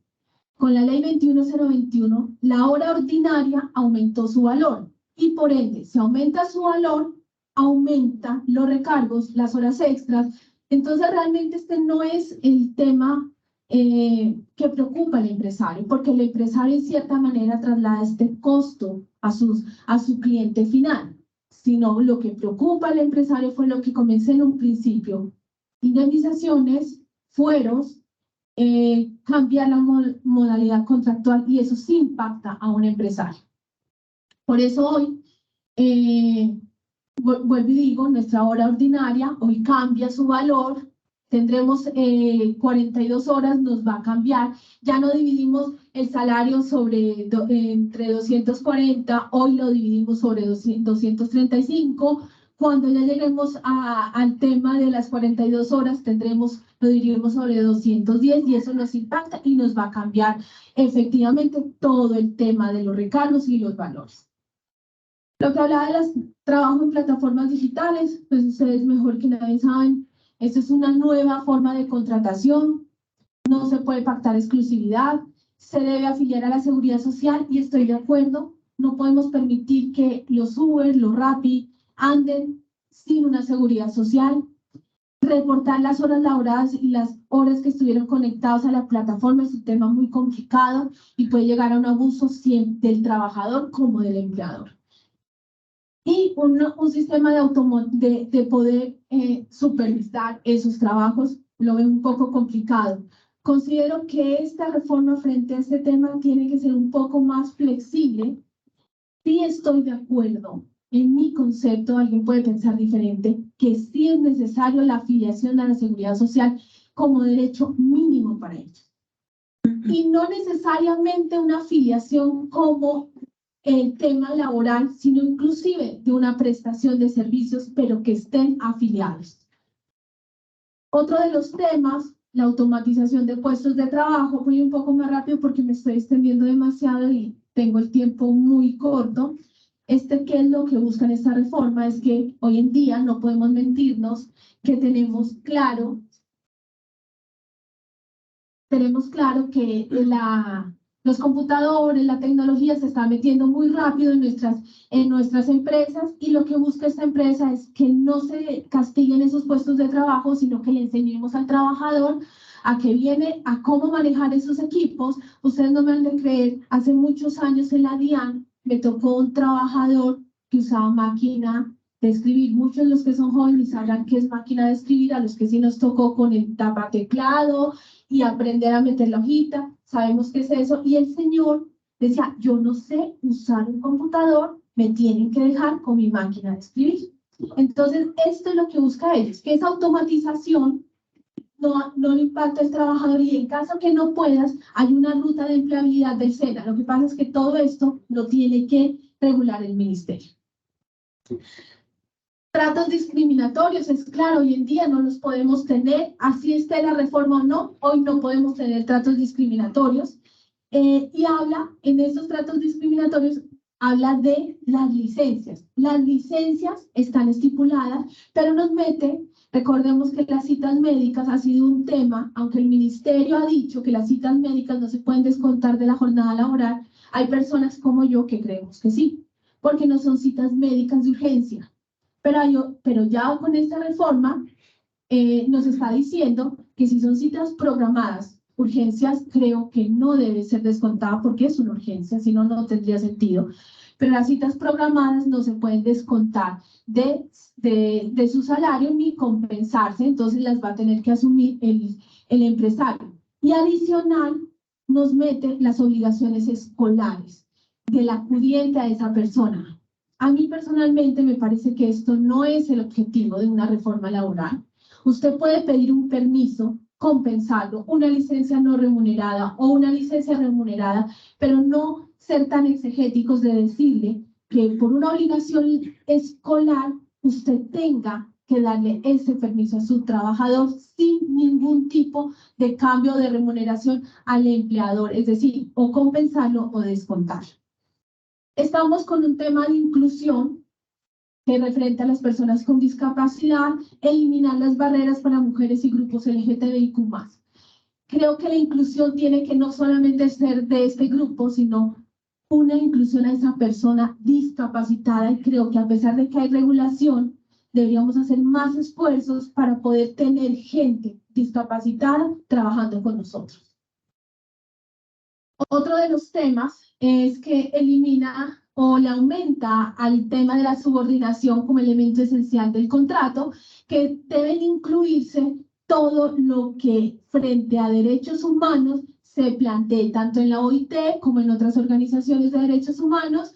con la ley 21021, la hora ordinaria aumentó su valor y por ende, si aumenta su valor, aumenta los recargos, las horas extras. Entonces, realmente este no es el tema que preocupa al empresario, porque el empresario en cierta manera traslada este costo a su cliente final, sino lo que preocupa al empresario fue lo que comencé en un principio: indemnizaciones, fueros, cambiar la modalidad contractual, y eso sí impacta a un empresario. Por eso hoy, vuelvo y digo, nuestra hora ordinaria hoy cambia su valor. Tendremos 42 horas, nos va a cambiar. Ya no dividimos el salario entre 240, hoy lo dividimos sobre 235. Cuando ya lleguemos al tema de las 42 horas, lo dividimos sobre 210, y eso nos impacta y nos va a cambiar efectivamente todo el tema de los recargos y los valores. Lo que hablaba de los trabajos en plataformas digitales, pues ustedes mejor que nadie saben, esto es una nueva forma de contratación, no se puede pactar exclusividad, se debe afiliar a la seguridad social, y estoy de acuerdo, no podemos permitir que los Uber, los Rappi anden sin una seguridad social. Reportar las horas laboradas y las horas que estuvieron conectados a la plataforma es un tema muy complicado y puede llegar a un abuso del trabajador como del empleador. Y un sistema de poder supervisar esos trabajos lo veo un poco complicado. Considero que esta reforma frente a este tema tiene que ser un poco más flexible. Sí estoy de acuerdo, en mi concepto, alguien puede pensar diferente, que sí es necesario la afiliación a la seguridad social como derecho mínimo para ellos. Y no necesariamente una afiliación como el tema laboral, sino inclusive de una prestación de servicios, pero que estén afiliados. Otro de los temas, la automatización de puestos de trabajo. Voy un poco más rápido porque me estoy extendiendo demasiado y tengo el tiempo muy corto. ¿Qué es lo que busca esta reforma? Es que hoy en día no podemos mentirnos que tenemos claro que los computadores, la tecnología se está metiendo muy rápido en nuestras empresas, y lo que busca esta empresa es que no se castiguen esos puestos de trabajo, sino que le enseñemos al trabajador a que viene a cómo manejar esos equipos. Ustedes no me han de creer, hace muchos años en la DIAN me tocó un trabajador que usaba máquina de escribir. Muchos de los que son jóvenes sabrán qué es máquina de escribir, a los que sí nos tocó con el tapateclado y aprender a meter la hojita, sabemos qué es eso. Y el señor decía: yo no sé usar un computador, me tienen que dejar con mi máquina de escribir. Entonces, esto es lo que busca ellos, que esa automatización no le impacta al trabajador, y en caso que no puedas, hay una ruta de empleabilidad del SENA. Lo que pasa es que todo esto lo tiene que regular el ministerio. Tratos discriminatorios, es claro, hoy en día no los podemos tener, así esté la reforma o no, hoy no podemos tener tratos discriminatorios. Y en estos tratos discriminatorios, habla de las licencias. Las licencias están estipuladas, pero recordemos que las citas médicas ha sido un tema, aunque el ministerio ha dicho que las citas médicas no se pueden descontar de la jornada laboral, hay personas como yo que creemos que sí, porque no son citas médicas de urgencia. Pero ya con esta reforma nos está diciendo que si son citas programadas, urgencias, creo que no debe ser descontada porque es una urgencia, si no, no tendría sentido. Pero las citas programadas no se pueden descontar de su salario ni compensarse, entonces las va a tener que asumir el empresario. Y adicional, nos mete las obligaciones escolares del acudiente a esa persona. A mí personalmente me parece que esto no es el objetivo de una reforma laboral. Usted puede pedir un permiso, compensarlo, una licencia no remunerada o una licencia remunerada, pero no ser tan exegéticos de decirle que por una obligación escolar usted tenga que darle ese permiso a su trabajador sin ningún tipo de cambio de remuneración al empleador, es decir, o compensarlo o descontarlo. Estamos con un tema de inclusión que referente a las personas con discapacidad, eliminar las barreras para mujeres y grupos LGTBIQ+. Creo que la inclusión tiene que no solamente ser de este grupo, sino una inclusión a esa persona discapacitada, y creo que a pesar de que hay regulación, deberíamos hacer más esfuerzos para poder tener gente discapacitada trabajando con nosotros. Otro de los temas es que elimina o le aumenta al tema de la subordinación como elemento esencial del contrato, que deben incluirse todo lo que frente a derechos humanos se plantee tanto en la OIT como en otras organizaciones de derechos humanos.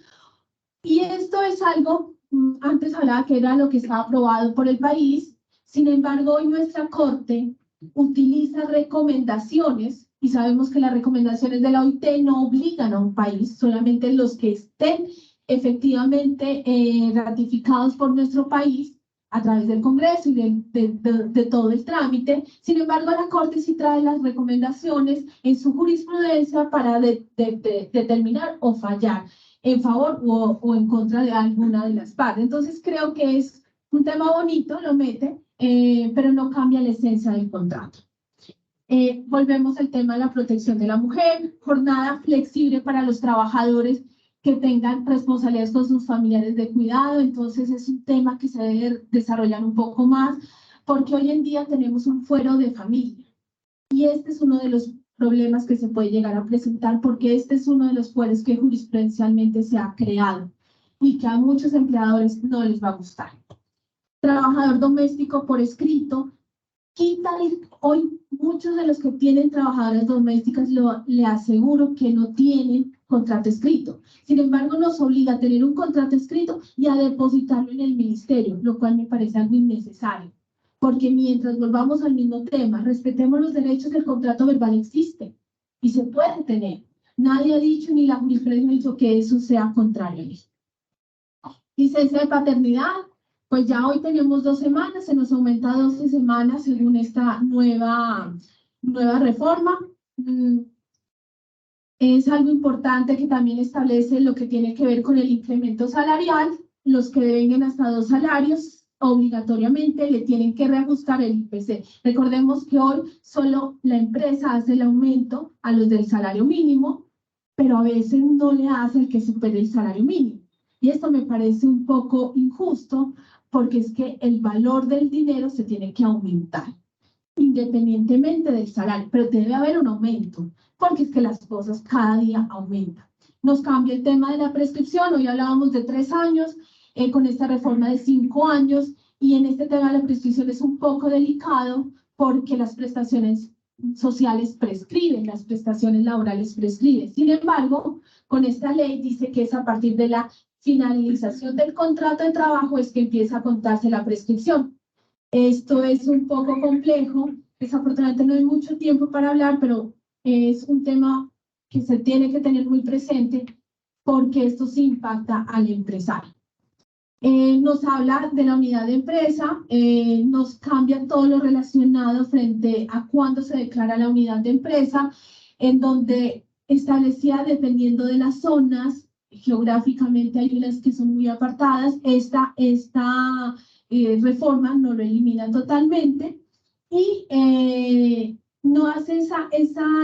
Y esto es algo, antes hablaba que era lo que estaba aprobado por el país, sin embargo hoy nuestra Corte utiliza recomendaciones y sabemos que las recomendaciones de la OIT no obligan a un país, solamente los que estén efectivamente ratificados por nuestro país a través del Congreso y de todo el trámite. Sin embargo, la Corte sí trae las recomendaciones en su jurisprudencia para determinar o fallar en favor o en contra de alguna de las partes. Entonces, creo que es un tema bonito, lo mete, pero no cambia la esencia del contrato. Volvemos al tema de la protección de la mujer, jornada flexible para los trabajadores que tengan responsabilidades con sus familiares de cuidado. Entonces es un tema que se debe desarrollar un poco más, porque hoy en día tenemos un fuero de familia. Y este es uno de los problemas que se puede llegar a presentar, porque este es uno de los fueros que jurisprudencialmente se ha creado y que a muchos empleadores no les va a gustar. Trabajador doméstico por escrito. Hoy muchos de los que tienen trabajadoras domésticas le aseguro que no tienen contrato escrito. Sin embargo, nos obliga a tener un contrato escrito y a depositarlo en el ministerio, lo cual me parece algo innecesario. Porque mientras volvamos al mismo tema, respetemos los derechos, el contrato verbal existe y se puede tener. Nadie ha dicho, ni la jurisprudencia ha dicho que eso sea contrario a esto. Licencia de paternidad. Pues ya hoy tenemos 2 semanas, se nos aumenta a 12 semanas según esta nueva reforma. Es algo importante que también establece lo que tiene que ver con el incremento salarial. Los que devenguen hasta 2 salarios, obligatoriamente le tienen que reajustar el IPC. Recordemos que hoy solo la empresa hace el aumento a los del salario mínimo, pero a veces no le hace el que supere el salario mínimo. Y esto me parece un poco injusto, porque es que el valor del dinero se tiene que aumentar, independientemente del salario, pero debe haber un aumento, porque es que las cosas cada día aumentan. Nos cambia el tema de la prescripción, hoy hablábamos de 3 años, con esta reforma de 5 años, y en este tema de la prescripción es un poco delicado, porque las prestaciones sociales prescriben, las prestaciones laborales prescriben. Sin embargo, con esta ley dice que es a partir de la finalización del contrato de trabajo es que empieza a contarse la prescripción. Esto es un poco complejo, desafortunadamente no hay mucho tiempo para hablar, pero es un tema que se tiene que tener muy presente porque esto sí impacta al empresario. Nos habla de la unidad de empresa, nos cambia todo lo relacionado frente a cuándo se declara la unidad de empresa, en donde establecía dependiendo de las zonas. Geográficamente hay unas que son muy apartadas. Esta reforma no lo elimina totalmente y no hace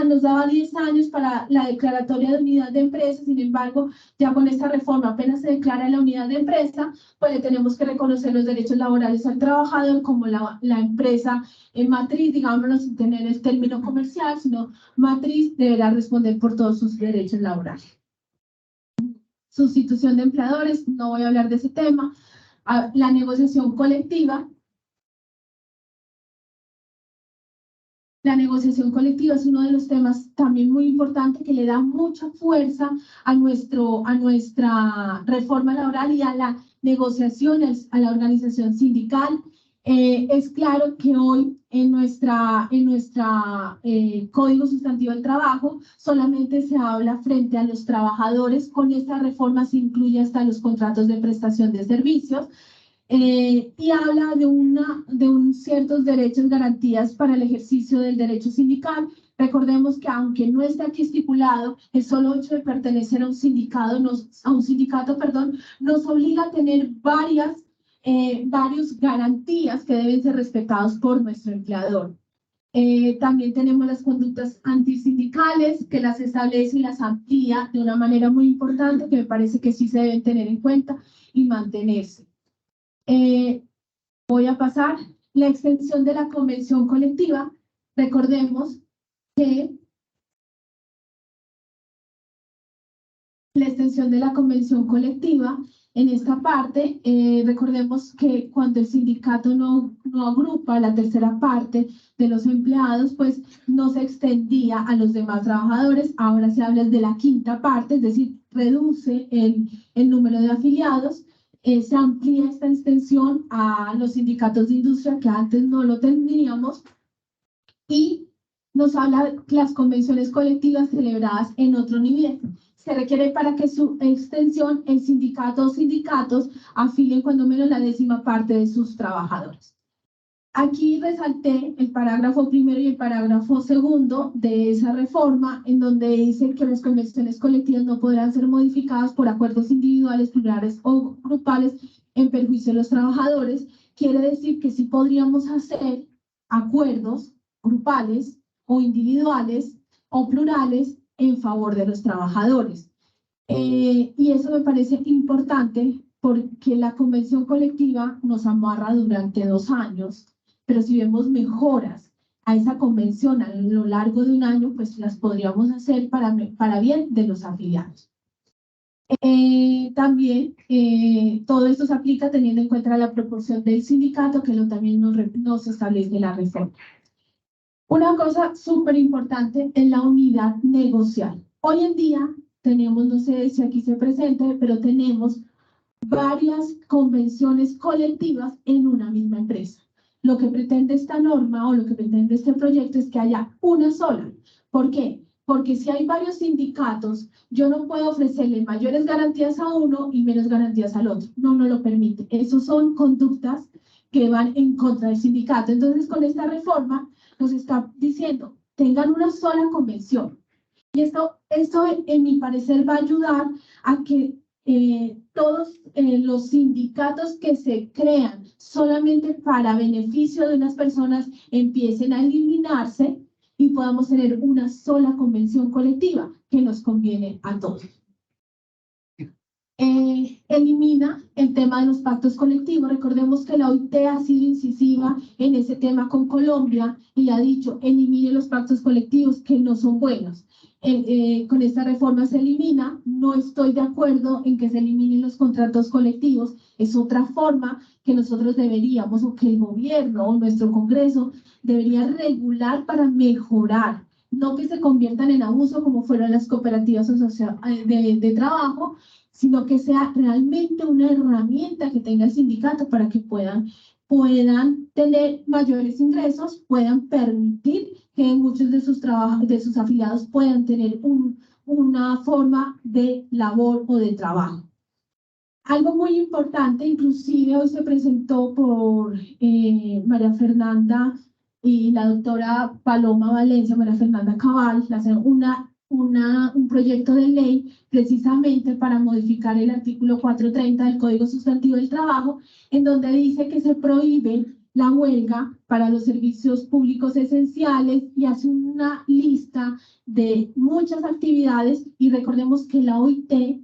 nos daba 10 años para la declaratoria de unidad de empresa. Sin embargo, ya con esta reforma apenas se declara la unidad de empresa, pues le tenemos que reconocer los derechos laborales al trabajador como la empresa matriz, digámoslo sin tener el término comercial, sino matriz deberá responder por todos sus derechos laborales. Sustitución de empleadores, no voy a hablar de ese tema. La negociación colectiva. La negociación colectiva es uno de los temas también muy importante que le da mucha fuerza a nuestra reforma laboral y a la negociación, a la organización sindical. Es claro que hoy en nuestra Código Sustantivo del Trabajo solamente se habla frente a los trabajadores. Con esta reforma se incluye hasta los contratos de prestación de servicios y habla de ciertos derechos, garantías para el ejercicio del derecho sindical. Recordemos que aunque no está aquí estipulado, el solo hecho de pertenecer a un sindicato, nos obliga a tener varias garantías que deben ser respetados por nuestro empleador. También tenemos las conductas antisindicales que las establece y las amplía de una manera muy importante que me parece que sí se deben tener en cuenta y mantenerse. Voy a pasar la extensión de la convención colectiva. Recordemos que la extensión de la convención colectiva, en esta parte, recordemos que cuando el sindicato no agrupa la tercera parte de los empleados, pues no se extendía a los demás trabajadores. Ahora se habla de la quinta parte, es decir, reduce el número de afiliados. Se amplía esta extensión a los sindicatos de industria que antes no lo teníamos, y nos habla de las convenciones colectivas celebradas en otro nivel. Se requiere para que su extensión el sindicato o sindicatos afilien cuando menos la 10ª parte de sus trabajadores. Aquí resalté el parágrafo primero y el parágrafo segundo de esa reforma, en donde dice que las convenciones colectivas no podrán ser modificadas por acuerdos individuales, plurales o grupales en perjuicio de los trabajadores. Quiere decir que sí podríamos hacer acuerdos grupales o individuales o plurales en favor de los trabajadores. Y eso me parece importante porque la convención colectiva nos amarra durante 2 años, pero si vemos mejoras a esa convención a lo largo de un año, pues las podríamos hacer para bien de los afiliados. También todo esto se aplica teniendo en cuenta la proporción del sindicato, que también nos establece la reforma. Una cosa súper importante es la unidad negocial. Hoy en día tenemos, no sé si aquí se presente, pero tenemos varias convenciones colectivas en una misma empresa. Lo que pretende esta norma o lo que pretende este proyecto es que haya una sola. ¿Por qué? Porque si hay varios sindicatos, yo no puedo ofrecerle mayores garantías a uno y menos garantías al otro. No lo permite. Esas son conductas que van en contra del sindicato. Entonces, con esta reforma nos está diciendo, tengan una sola convención. Y esto en mi parecer va a ayudar a que todos los sindicatos que se crean solamente para beneficio de unas personas empiecen a eliminarse y podamos tener una sola convención colectiva que nos conviene a todos. Elimina el tema de los pactos colectivos. Recordemos que la OIT ha sido incisiva en ese tema con Colombia y ha dicho, elimine los pactos colectivos que no son buenos. Con esta reforma se elimina. No estoy de acuerdo en que se eliminen los contratos colectivos. Es otra forma que nosotros deberíamos, o que el gobierno o nuestro Congreso debería regular para mejorar, no que se conviertan en abuso como fueron las cooperativas de trabajo, sino que sea realmente una herramienta que tenga el sindicato para que puedan tener mayores ingresos, puedan permitir que muchos de sus afiliados puedan tener una forma de labor o de trabajo. Algo muy importante, inclusive hoy se presentó por María Fernanda y la doctora Paloma Valencia, María Fernanda Cabal, un proyecto de ley precisamente para modificar el artículo 430 del Código Sustantivo del Trabajo, en donde dice que se prohíbe la huelga para los servicios públicos esenciales y hace una lista de muchas actividades. Y recordemos que la OIT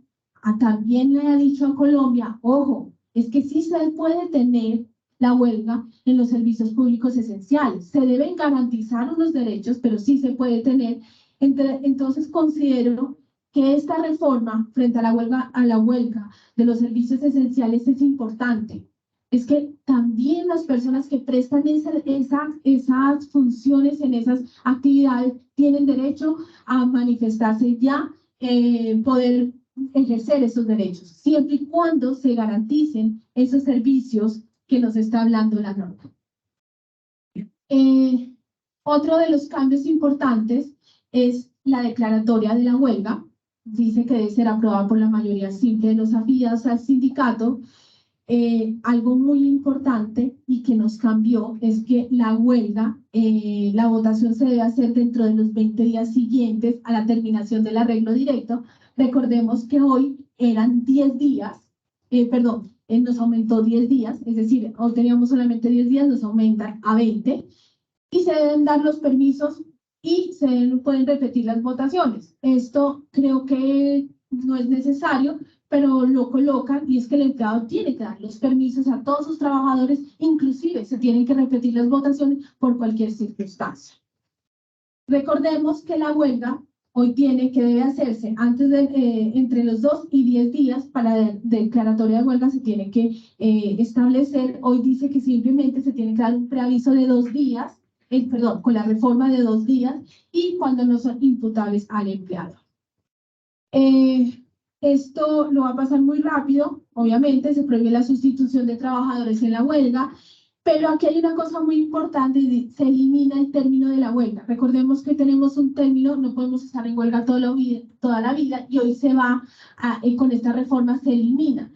también le ha dicho a Colombia, ojo, es que sí se puede tener la huelga en los servicios públicos esenciales. Se deben garantizar unos derechos, pero sí se puede tener. Entonces considero que esta reforma frente a la huelga de los servicios esenciales es importante. Es que también las personas que prestan esas funciones en esas actividades tienen derecho a manifestarse ya, poder ejercer esos derechos, siempre y cuando se garanticen esos servicios que nos está hablando la norma. Otro de los cambios importantes es la declaratoria de la huelga. Dice que debe ser aprobada por la mayoría simple de los afiliados al sindicato. Algo muy importante y que nos cambió es que la huelga, la votación se debe hacer dentro de los 20 días siguientes a la terminación del arreglo directo. Recordemos que hoy eran 10 días, nos aumentó 10 días, es decir, hoy teníamos solamente 10 días, nos aumentan a 20, y se deben dar los permisos y pueden repetir las votaciones. Esto creo que no es necesario, pero lo colocan y es que el empleado tiene que dar los permisos a todos sus trabajadores, inclusive se tienen que repetir las votaciones por cualquier circunstancia. Recordemos que la huelga hoy debe hacerse antes de, entre los 2 y 10 días para declaratoria de huelga se tiene que establecer. Hoy dice que simplemente se tiene que dar un preaviso de 2 días, con la reforma de 2 días y cuando no son imputables al empleado. Esto lo va a pasar muy rápido, obviamente se prohíbe la sustitución de trabajadores en la huelga, pero aquí hay una cosa muy importante, se elimina el término de la huelga. Recordemos que tenemos un término, no podemos estar en huelga toda la vida y hoy se va, con esta reforma se elimina.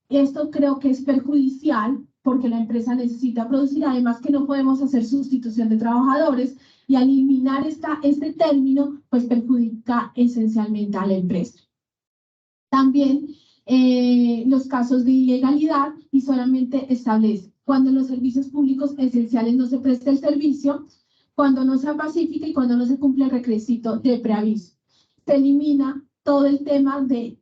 Esto creo que es perjudicial porque la empresa necesita producir, además que no podemos hacer sustitución de trabajadores y al eliminar este término, pues perjudica esencialmente a la empresa. También los casos de ilegalidad y solamente establece cuando en los servicios públicos esenciales no se presta el servicio, cuando no sea pacífica y cuando no se cumple el requisito de preaviso. Se elimina todo el tema de,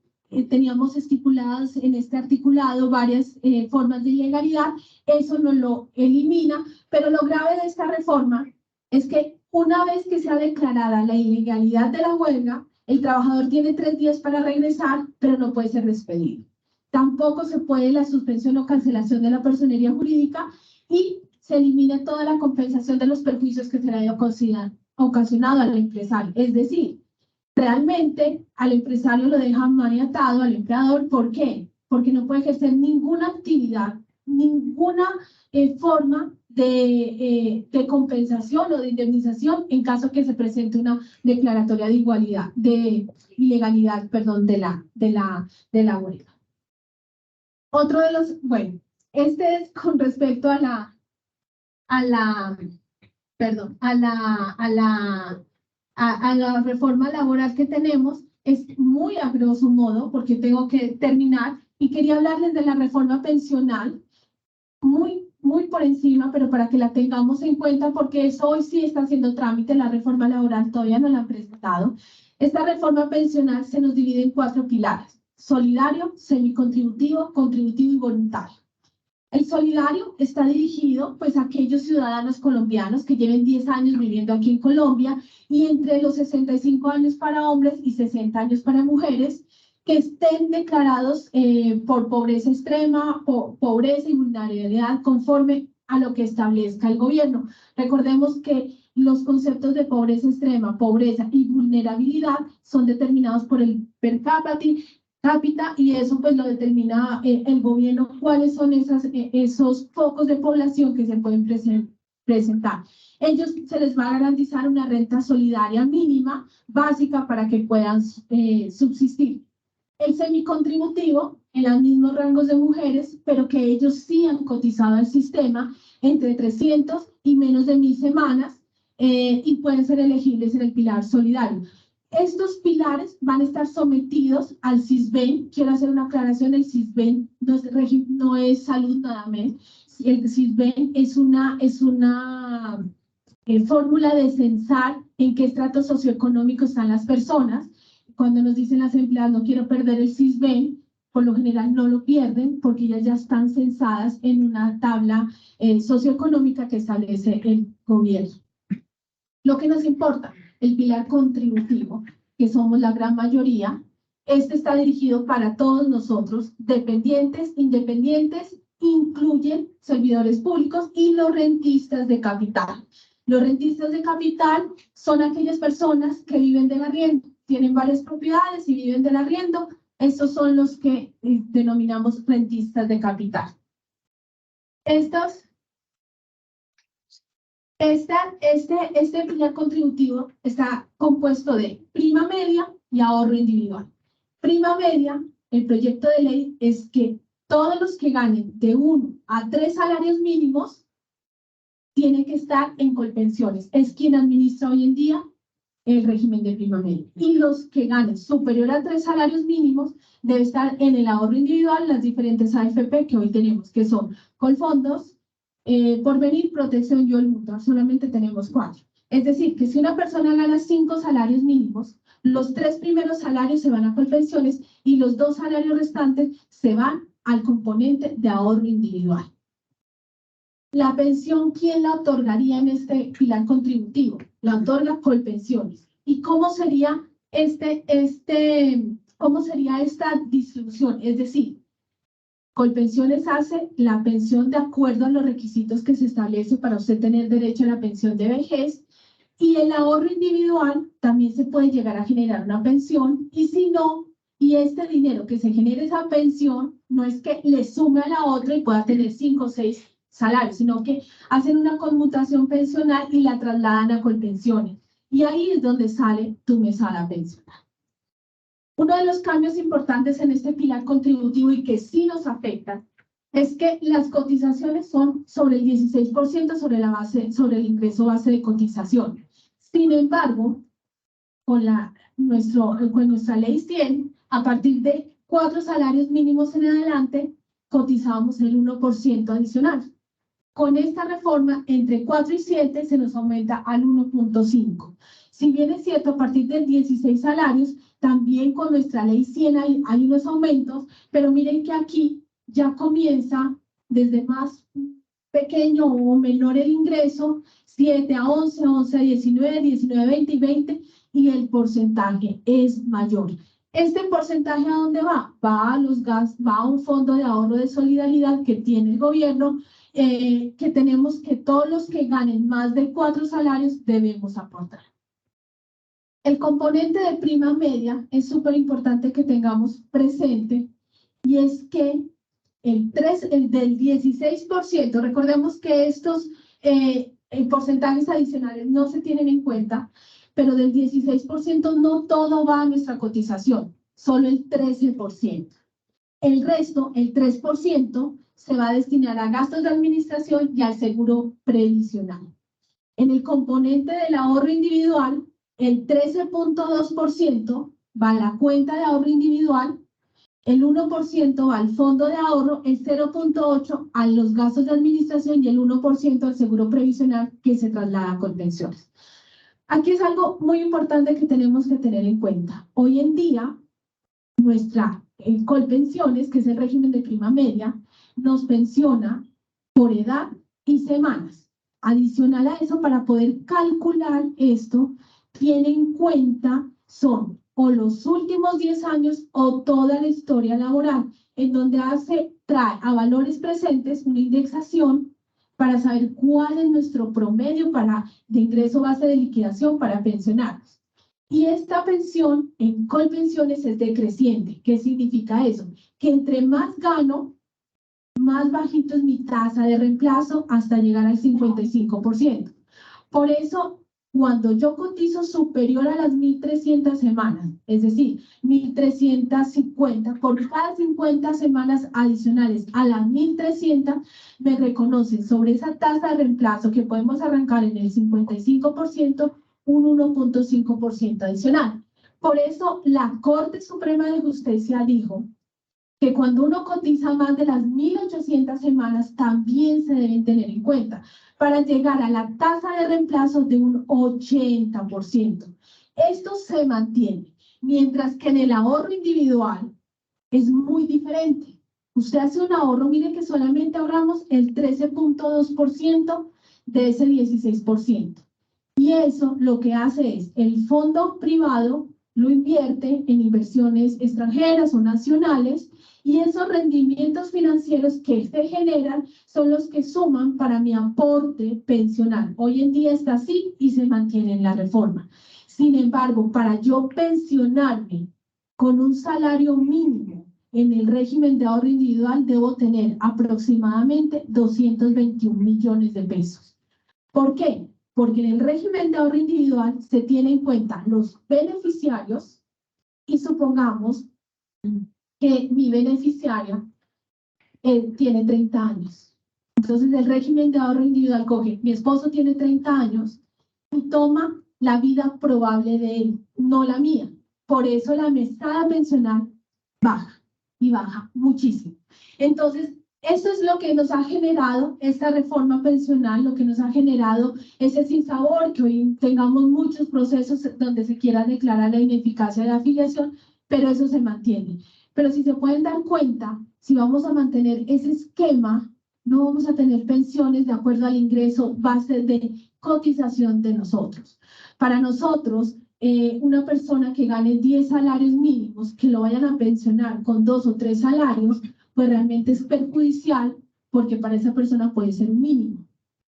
teníamos estipuladas en este articulado varias formas de ilegalidad, eso no lo elimina, pero lo grave de esta reforma es que una vez que sea declarada la ilegalidad de la huelga, el trabajador tiene 3 días para regresar, pero no puede ser despedido. Tampoco se puede la suspensión o cancelación de la personería jurídica y se elimina toda la compensación de los perjuicios que se le haya ocasionado al empresario. Es decir, realmente al empresario lo deja maniatado, al empleador. ¿Por qué? Porque no puede ejercer ninguna actividad, ninguna forma de compensación o de indemnización en caso que se presente una declaratoria de ilegalidad, perdón, de la huelga. Otro de los, bueno, este es con respecto a la reforma laboral que tenemos, es muy a grosso modo, porque tengo que terminar, y quería hablarles de la reforma pensional, muy por encima, pero para que la tengamos en cuenta, porque eso hoy sí está haciendo trámite, la reforma laboral todavía no la han presentado. Esta reforma pensional se nos divide en 4 pilares: solidario, semicontributivo, contributivo y voluntario. El solidario está dirigido pues a aquellos ciudadanos colombianos que lleven 10 años viviendo aquí en Colombia y entre los 65 años para hombres y 60 años para mujeres que estén declarados por pobreza extrema, pobreza y vulnerabilidad conforme a lo que establezca el gobierno. Recordemos que los conceptos de pobreza extrema, pobreza y vulnerabilidad son determinados por el per cápita y eso pues lo determina el gobierno, cuáles son esos focos de población que se pueden presentar. Ellos se les va a garantizar una renta solidaria mínima básica para que puedan subsistir. El semicontributivo en los mismos rangos de mujeres, pero que ellos sí han cotizado al sistema entre 300 y menos de 1000 semanas y pueden ser elegibles en el pilar solidario. Estos pilares van a estar sometidos al CISBEN. Quiero hacer una aclaración: el CISBEN no es salud nada más. El CISBEN es una fórmula de censar en qué estrato socioeconómico están las personas. Cuando nos dicen las empleadas no quiero perder el CISBEN, por lo general no lo pierden porque ellas ya están censadas en una tabla socioeconómica que establece el gobierno. Lo que nos importa, el pilar contributivo, que somos la gran mayoría, este está dirigido para todos nosotros, dependientes, independientes, incluyen servidores públicos y los rentistas de capital. Los rentistas de capital son aquellas personas que viven del arriendo, tienen varias propiedades y viven del arriendo. Estos son los que denominamos rentistas de capital. Este pilar contributivo está compuesto de prima media y ahorro individual. Prima media, el proyecto de ley es que todos los que ganen de 1 a 3 salarios mínimos tienen que estar en Colpensiones. Es quien administra hoy en día el régimen de prima media. Y los que ganen superior a 3 salarios mínimos deben estar en el ahorro individual, las diferentes AFP que hoy tenemos, que son Colfondos, Porvenir, Protección y Mutua. Solamente tenemos 4. Es decir, que si una persona gana 5 salarios mínimos, los 3 primeros salarios se van a Colpensiones y los 2 salarios restantes se van al componente de ahorro individual. La pensión, ¿quién la otorgaría en este pilar contributivo? La otorga Colpensiones. ¿Y cómo sería cómo sería esta distribución? Es decir, Colpensiones hace la pensión de acuerdo a los requisitos que se establece para usted tener derecho a la pensión de vejez, y el ahorro individual también se puede llegar a generar una pensión, y si no, y este dinero que se genere esa pensión, no es que le sume a la otra y pueda tener 5 o 6 salarios, sino que hacen una conmutación pensional y la trasladan a Colpensiones. Y ahí es donde sale tu mesada pensional. Uno de los cambios importantes en este pilar contributivo y que sí nos afecta es que las cotizaciones son sobre el 16% sobre el ingreso base de cotización. Sin embargo, con nuestra ley 100, a partir de 4 salarios mínimos en adelante, cotizábamos el 1% adicional. Con esta reforma, entre 4 y 7 se nos aumenta al 1.5. Si bien es cierto, a partir de 16 salarios, también con nuestra ley 100 hay unos aumentos, pero miren que aquí ya comienza desde más pequeño o menor el ingreso, 7 a 11, 11 a 19, 19 a 20 y 20, y el porcentaje es mayor. ¿Este porcentaje a dónde va? Va a un fondo de ahorro de solidaridad que tiene el gobierno, que tenemos que todos los que ganen más de 4 salarios debemos aportar. El componente de prima media es súper importante que tengamos presente, y es que el del 16%, recordemos que estos porcentajes adicionales no se tienen en cuenta, pero del 16% no todo va a nuestra cotización, solo el 13%. El resto, el 3%, se va a destinar a gastos de administración y al seguro previsional. En el componente del ahorro individual, el 13.2% va a la cuenta de ahorro individual, el 1% va al fondo de ahorro, el 0.8% a los gastos de administración y el 1% al seguro previsional que se traslada a Colpensiones. Aquí es algo muy importante que tenemos que tener en cuenta. Hoy en día, nuestra Colpensiones, que es el régimen de prima media, nos pensiona por edad y semanas. Adicional a eso, para poder calcular esto, tiene en cuenta son o los últimos 10 años o toda la historia laboral, en donde trae a valores presentes una indexación para saber cuál es nuestro promedio de ingreso base de liquidación para pensionarnos. Y esta pensión en Colpensiones es decreciente. ¿Qué significa eso? Que entre más gano, más bajito es mi tasa de reemplazo hasta llegar al 55%. Por eso, cuando yo cotizo superior a las 1.300 semanas, es decir, 1.350, por cada 50 semanas adicionales a las 1.300, me reconocen sobre esa tasa de reemplazo que podemos arrancar en el 55%, un 1.5% adicional. Por eso, la Corte Suprema de Justicia dijo que cuando uno cotiza más de las 1.800 semanas, también se deben tener en cuenta para llegar a la tasa de reemplazo de un 80%. Esto se mantiene, mientras que en el ahorro individual es muy diferente. Usted hace un ahorro, mire que solamente ahorramos el 13.2% de ese 16%. Y eso lo que hace es, el fondo privado lo invierte en inversiones extranjeras o nacionales, y esos rendimientos financieros que se generan son los que suman para mi aporte pensional. Hoy en día está así y se mantiene en la reforma. Sin embargo, para yo pensionarme con un salario mínimo en el régimen de ahorro individual, debo tener aproximadamente 221 millones de pesos. ¿Por qué? Porque en el régimen de ahorro individual se tiene en cuenta los beneficiarios, y supongamos que mi beneficiaria tiene 30 años. Entonces el régimen de ahorro individual coge, mi esposo tiene 30 años y toma la vida probable de él, no la mía. Por eso la mesada pensional baja, y baja muchísimo. Entonces, Eso es lo que nos ha generado esta reforma pensional, lo que nos ha generado ese sinsabor, que hoy tengamos muchos procesos donde se quiera declarar la ineficacia de la afiliación, pero eso se mantiene. Pero si se pueden dar cuenta, si vamos a mantener ese esquema, no vamos a tener pensiones de acuerdo al ingreso base de cotización de nosotros. Para nosotros, una persona que gane 10 salarios mínimos, que lo vayan a pensionar con 2 o 3 salarios, pues realmente es perjudicial porque para esa persona puede ser un mínimo,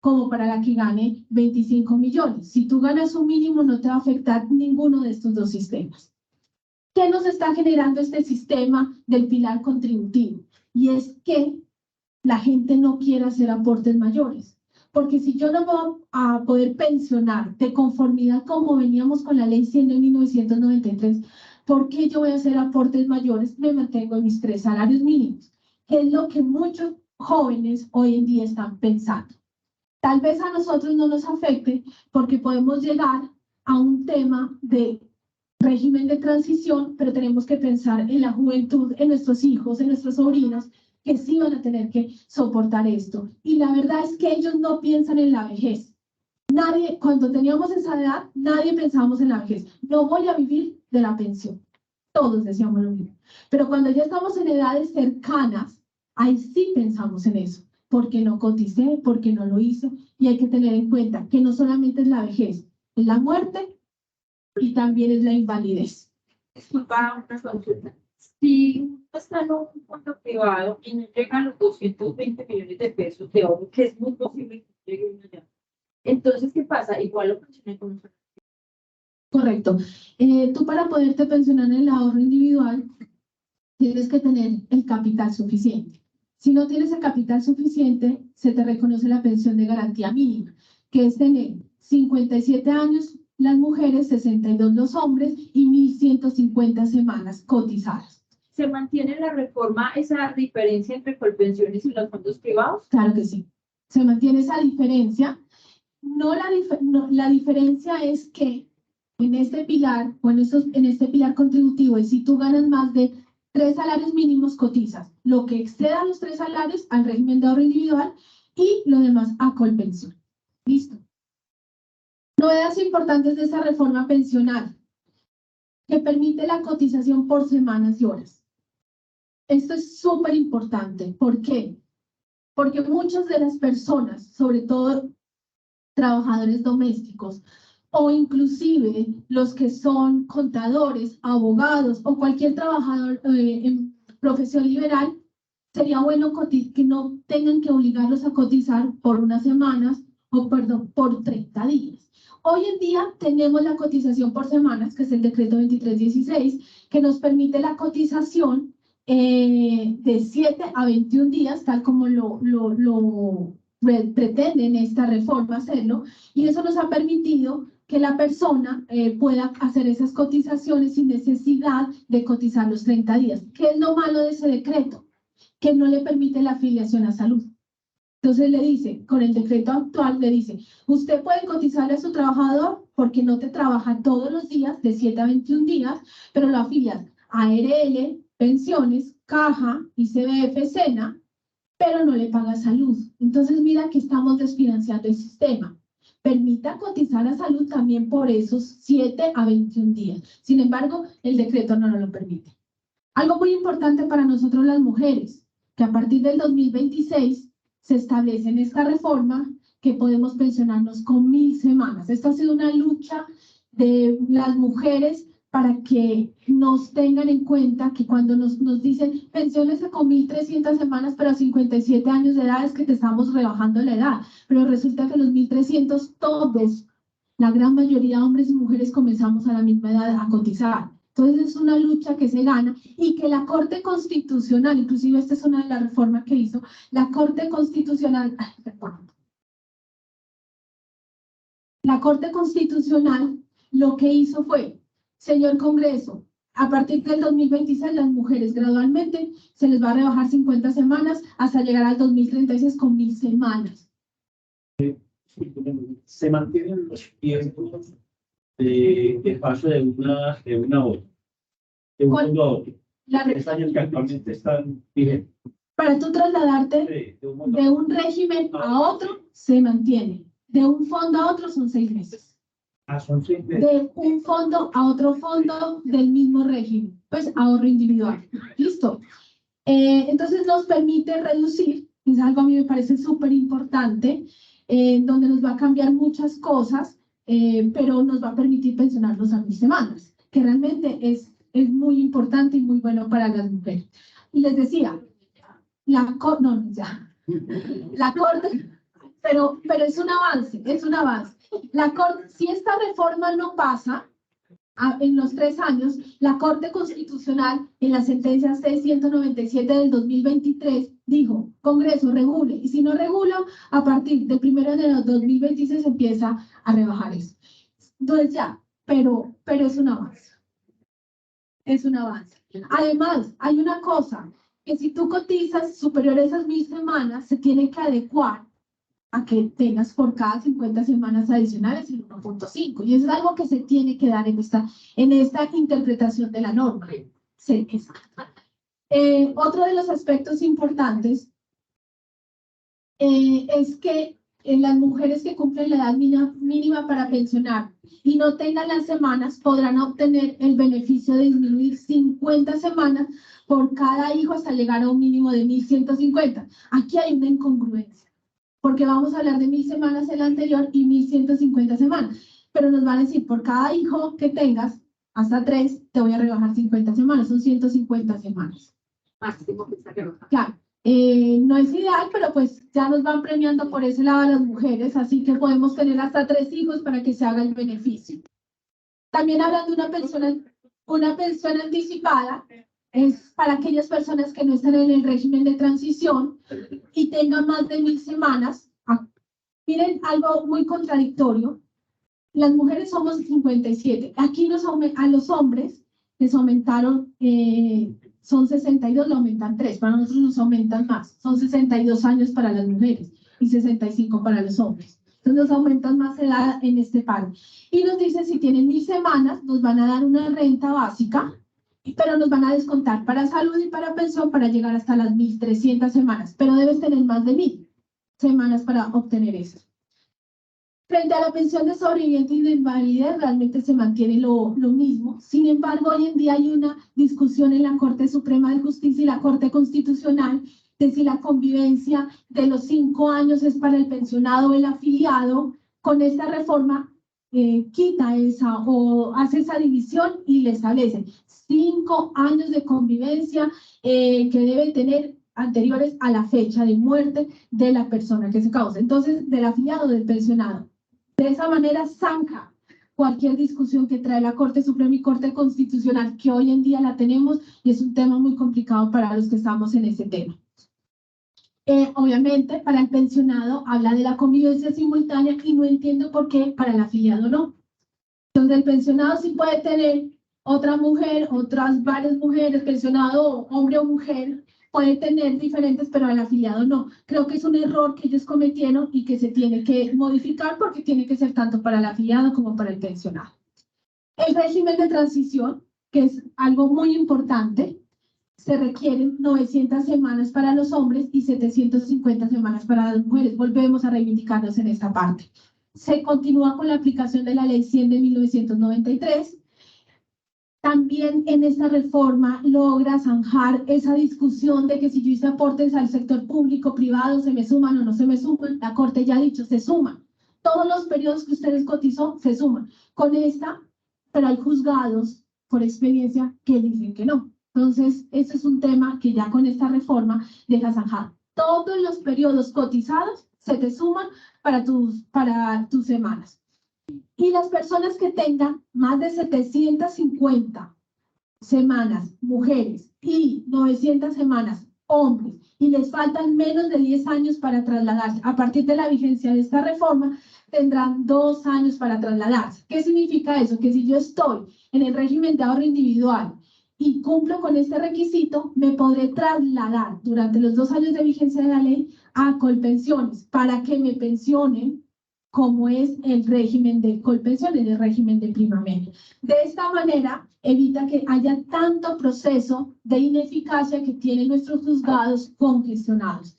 como para la que gane 25 millones. Si tú ganas un mínimo, no te va a afectar ninguno de estos dos sistemas. ¿Qué nos está generando este sistema del pilar contributivo? Y es que la gente no quiere hacer aportes mayores. Porque si yo no voy a poder pensionar de conformidad como veníamos con la ley 100 de 1993, ¿por qué yo voy a hacer aportes mayores? Me mantengo en mis 3 salarios mínimos, que es lo que muchos jóvenes hoy en día están pensando. Tal vez a nosotros no nos afecte porque podemos llegar a un tema de régimen de transición, pero tenemos que pensar en la juventud, en nuestros hijos, en nuestros sobrinos, que sí van a tener que soportar esto. Y la verdad es que ellos no piensan en la vejez. Nadie, cuando teníamos esa edad, nadie pensábamos en la vejez. No voy a vivir de la pensión. Todos decíamos lo mismo. Pero cuando ya estamos en edades cercanas, ahí sí pensamos en eso. Porque no coticé, porque no lo hice. Y hay que tener en cuenta que no solamente es la vejez, es la muerte y también es la invalidez. Disculpa, una consulta. Si uno está en un fondo privado y no llega a los 220 millones de pesos de ahorro, que es muy posible que llegue uno allá, entonces, ¿qué pasa? Igual lo pensioné con un... Correcto. Tú para poderte pensionar en el ahorro individual, tienes que tener el capital suficiente. Si no tienes el capital suficiente, se te reconoce la pensión de garantía mínima, que es tener 57 años las mujeres, 62 los hombres y 1.150 semanas cotizadas. ¿Se mantiene en la reforma esa diferencia entre colpensiones y los fondos privados? Claro que sí. Se mantiene esa diferencia. La diferencia es que en este pilar o en este pilar contributivo, es si tú ganas más de 3 salarios mínimos, cotizas lo que exceda los 3 salarios al régimen de ahorro individual y lo demás a Colpensión. Listo. Novedades importantes de esta reforma pensional, que permite la cotización por semanas y horas. Esto es súper importante. ¿Por qué? Porque muchas de las personas, sobre todo trabajadores domésticos, o inclusive los que son contadores, abogados o cualquier trabajador en profesión liberal, sería bueno que no tengan que obligarlos a cotizar por unas semanas o, perdón, por 30 días. Hoy en día tenemos la cotización por semanas, que es el decreto 2316, que nos permite la cotización de 7 a 21 días, tal como lo pretenden esta reforma hacerlo, y eso nos ha permitido que la persona pueda hacer esas cotizaciones sin necesidad de cotizar los 30 días. ¿Qué es lo malo de ese decreto? Que no le permite la afiliación a salud. Entonces le dice, con el decreto actual le dice, usted puede cotizarle a su trabajador porque no te trabaja todos los días, de 7 a 21 días, pero lo afilias a ARL, pensiones, caja, ICBF, SENA, pero no le paga salud. Entonces mira que estamos desfinanciando el sistema. Permita cotizar a salud también por esos 7 a 21 días. Sin embargo, el decreto no nos lo permite. Algo muy importante para nosotros las mujeres, que a partir del 2026 se establece en esta reforma que podemos pensionarnos con 1.000 semanas. Esta ha sido una lucha de las mujeres para que nos tengan en cuenta que cuando nos dicen pensiónese con 1.300 semanas, pero a 57 años de edad es que te estamos rebajando la edad. Pero resulta que los 1.300 todos, la gran mayoría, hombres y mujeres, comenzamos a la misma edad a cotizar. Entonces es una lucha que se gana y que la Corte Constitucional, inclusive esta es una de las reformas que hizo, la Corte Constitucional, la Corte Constitucional lo que hizo fue, señor Congreso, a partir del 2026 las mujeres gradualmente se les va a rebajar 50 semanas hasta llegar al 2036 con 1.000 semanas. Se mantienen los tiempos de paso de una otra, de un fondo a otro. Los años que actualmente están vigentes. Para tú trasladarte Sí, de un montón. de un régimen a otro, se mantiene. De un fondo a otro son 6 meses. Son 6 meses. De un fondo a otro fondo del mismo régimen, pues ahorro individual. ¿Listo? Entonces nos permite reducir, es algo a mí me parece súper importante, donde nos va a cambiar muchas cosas, pero nos va a permitir pensionarnos a 1000 semanas, que realmente es muy importante y muy bueno para las mujeres. Y les decía, la Corte, pero es un avance, es un avance. La Corte, si esta reforma no pasa en los 3 años, la Corte Constitucional, en la sentencia C-197 del 2023, dijo, Congreso, regule, y si no regula, a partir del 1 de enero de 2026 empieza a rebajar eso. Entonces ya, pero es un avance. Es un avance. Además, hay una cosa, que si tú cotizas superior a esas 1000 semanas, se tiene que adecuar a que tengas por cada 50 semanas adicionales el 1.5. Y eso es algo que se tiene que dar en esta interpretación de la norma. Sí, exacto. Otro de los aspectos importantes es que las mujeres que cumplen la edad mínima para pensionar y no tengan las semanas podrán obtener el beneficio de disminuir 50 semanas por cada hijo hasta llegar a un mínimo de 1150. Aquí hay una incongruencia, porque vamos a hablar de 1000 semanas en la anterior y 1150 semanas, pero nos van a decir, por cada hijo que tengas, hasta 3, te voy a rebajar 50 semanas, son 150 semanas. Máximo que está rebajado. Claro, no es ideal, pero pues ya nos van premiando por ese lado a las mujeres, así que podemos tener hasta 3 hijos para que se haga el beneficio. También hablan de una pensión anticipada, es para aquellas personas que no están en el régimen de transición y tengan más de 1000 semanas. Miren, algo muy contradictorio. Las mujeres somos 57. Aquí a los hombres les aumentaron, son 62, le aumentan 3. Para nosotros nos aumentan más. Son 62 años para las mujeres y 65 para los hombres. Entonces nos aumentan más edad en este paro. Y nos dicen, si tienen 1000 semanas, nos van a dar una renta básica, pero nos van a descontar para salud y para pensión para llegar hasta las 1300 semanas. Pero debes tener más de 1000 semanas para obtener eso. Frente a la pensión de sobreviviente y de invalidez, realmente se mantiene lo mismo. Sin embargo, hoy en día hay una discusión en la Corte Suprema de Justicia y la Corte Constitucional de si la convivencia de los 5 años es para el pensionado o el afiliado. Con esta reforma quita esa o hace esa división y le establece 5 años de convivencia que debe tener anteriores a la fecha de muerte de la persona que se causa. Entonces, del afiliado o del pensionado. De esa manera zanja cualquier discusión que trae la Corte Suprema y Corte Constitucional, que hoy en día la tenemos y es un tema muy complicado para los que estamos en ese tema. Obviamente, para el pensionado habla de la convivencia simultánea y no entiendo por qué para el afiliado no. Entonces, el pensionado sí puede tener otra mujer, otras varias mujeres, pensionado hombre o mujer, puede tener diferentes, pero al afiliado no. Creo que es un error que ellos cometieron y que se tiene que modificar porque tiene que ser tanto para el afiliado como para el pensionado. El régimen de transición, que es algo muy importante, se requieren 900 semanas para los hombres y 750 semanas para las mujeres. Volvemos a reivindicarnos en esta parte. Se continúa con la aplicación de la Ley 100 de 1993. También en esta reforma logra zanjar esa discusión de que si yo hice aportes al sector público, privado, se me suman o no se me suman. La Corte ya ha dicho, se suman. Todos los periodos que ustedes cotizó se suman. Con esta, pero hay juzgados por experiencia que dicen que no. Entonces, ese es un tema que ya con esta reforma deja zanjado. Todos los periodos cotizados se te suman para tus semanas. Y las personas que tengan más de 750 semanas, mujeres, y 900 semanas, hombres, y les faltan menos de 10 años para trasladarse, a partir de la vigencia de esta reforma, tendrán 2 años para trasladarse. ¿Qué significa eso? Que si yo estoy en el régimen de ahorro individual y cumplo con este requisito, me podré trasladar durante los 2 años de vigencia de la ley a Colpensiones para que me pensionen como es el régimen de Colpensiones, el régimen de prima media. De esta manera, evita que haya tanto proceso de ineficacia que tienen nuestros juzgados congestionados.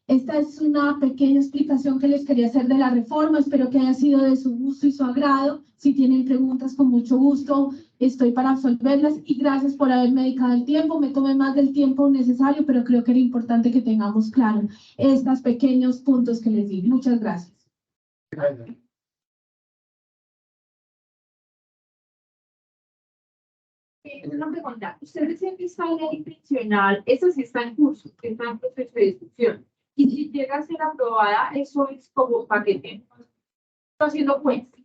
Esta es una pequeña explicación que les quería hacer de la reforma. Espero que haya sido de su gusto y su agrado. Si tienen preguntas, con mucho gusto estoy para absolverlas. Y gracias por haberme dedicado el tiempo. Me tomé más del tiempo necesario, pero creo que era importante que tengamos claro estos pequeños puntos que les di. Muchas gracias. Una pregunta, ustedes en esta ley pensional, eso sí está en curso, está en proceso de discusión. Y si llega a ser aprobada, eso es como paquete. Está haciendo cuentas.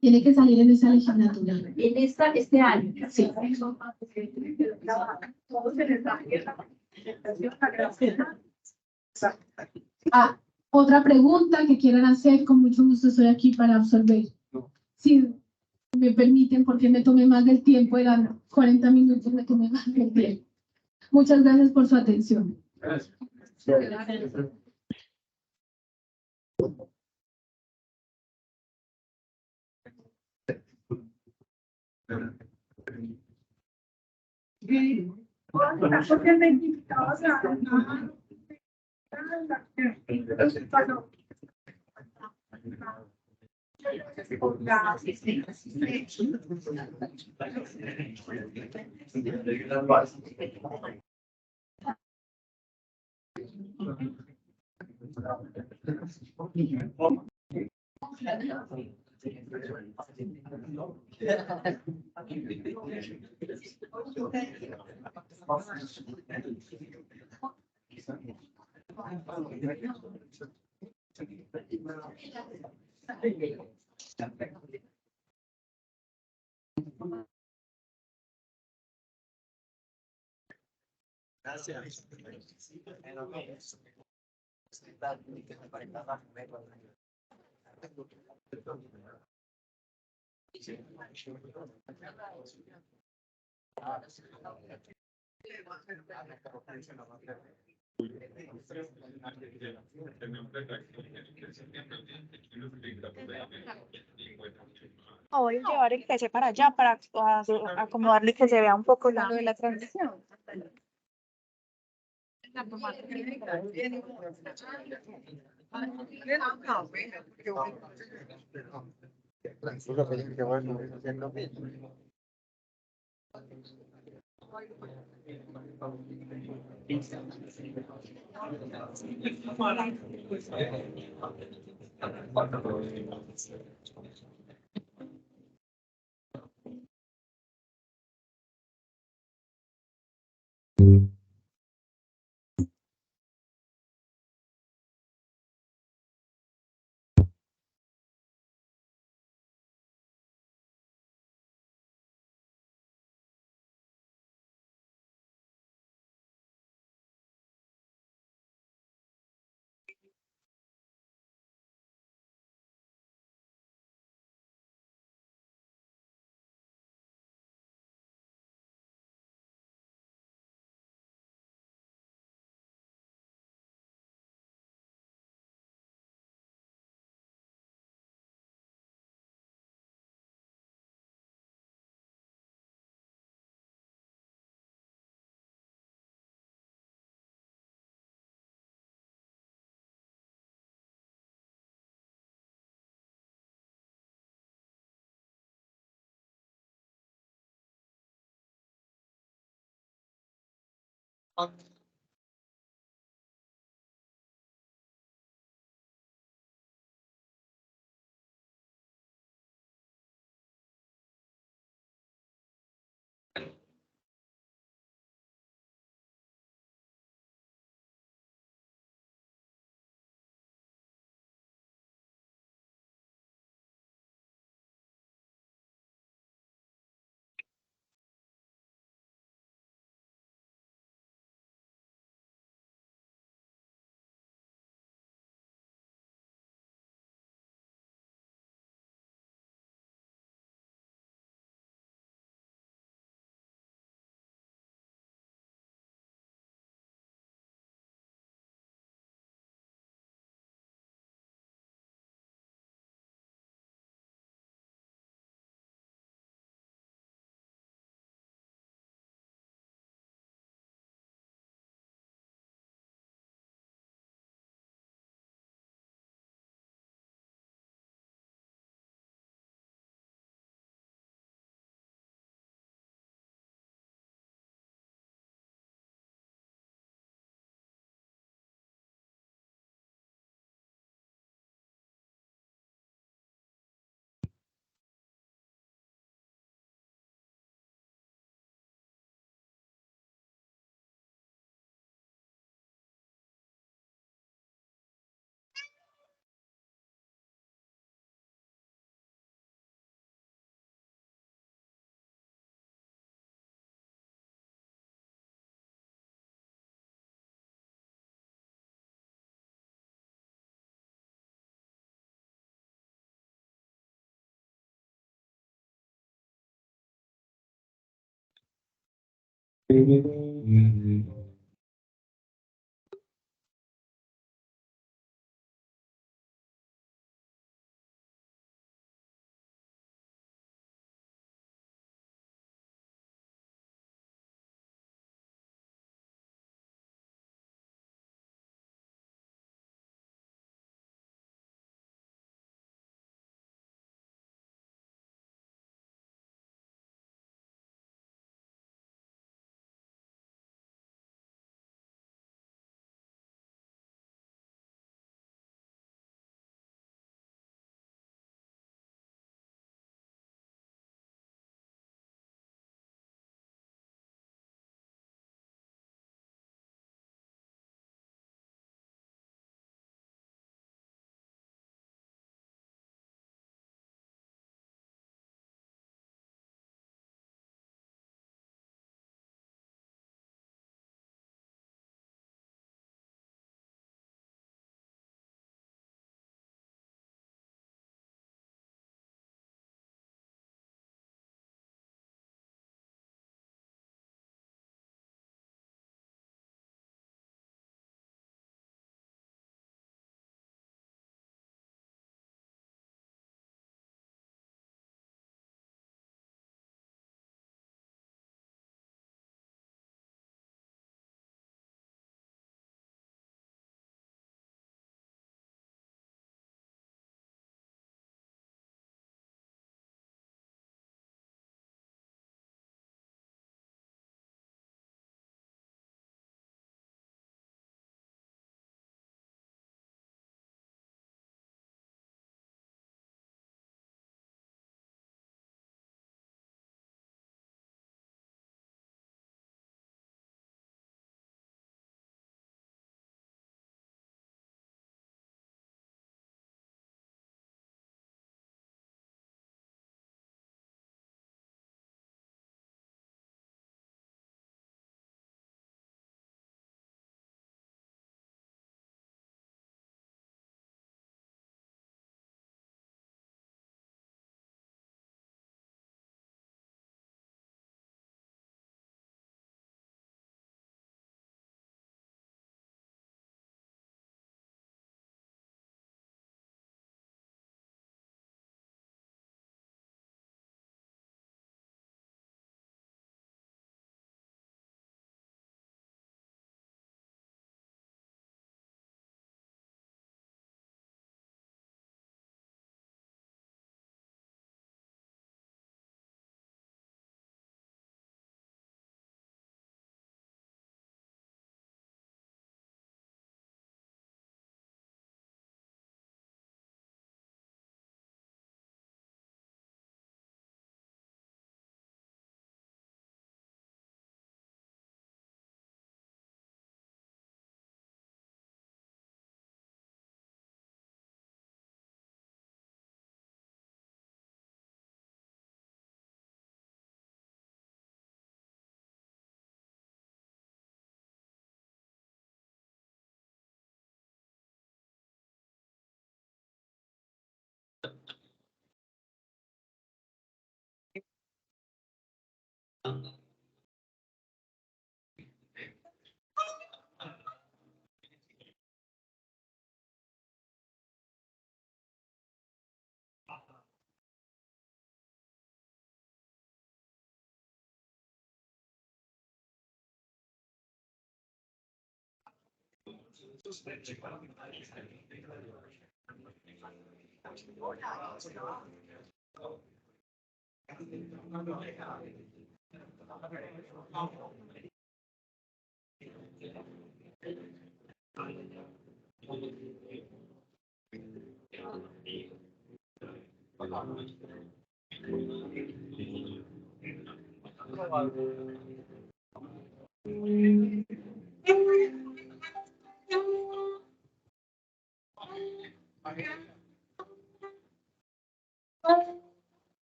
Tiene que salir en esa legislatura. En este año. Sí. Ah, otra pregunta que quieran hacer, con mucho gusto estoy aquí para absolver. Si me permiten, porque me tomé más del tiempo, eran 40 minutos, me tomé más del tiempo. Muchas gracias por su atención. Gracias. Gracias. Voy a llevar el PC para allá para acomodarlo y que se vea un poco lo de la transmisión.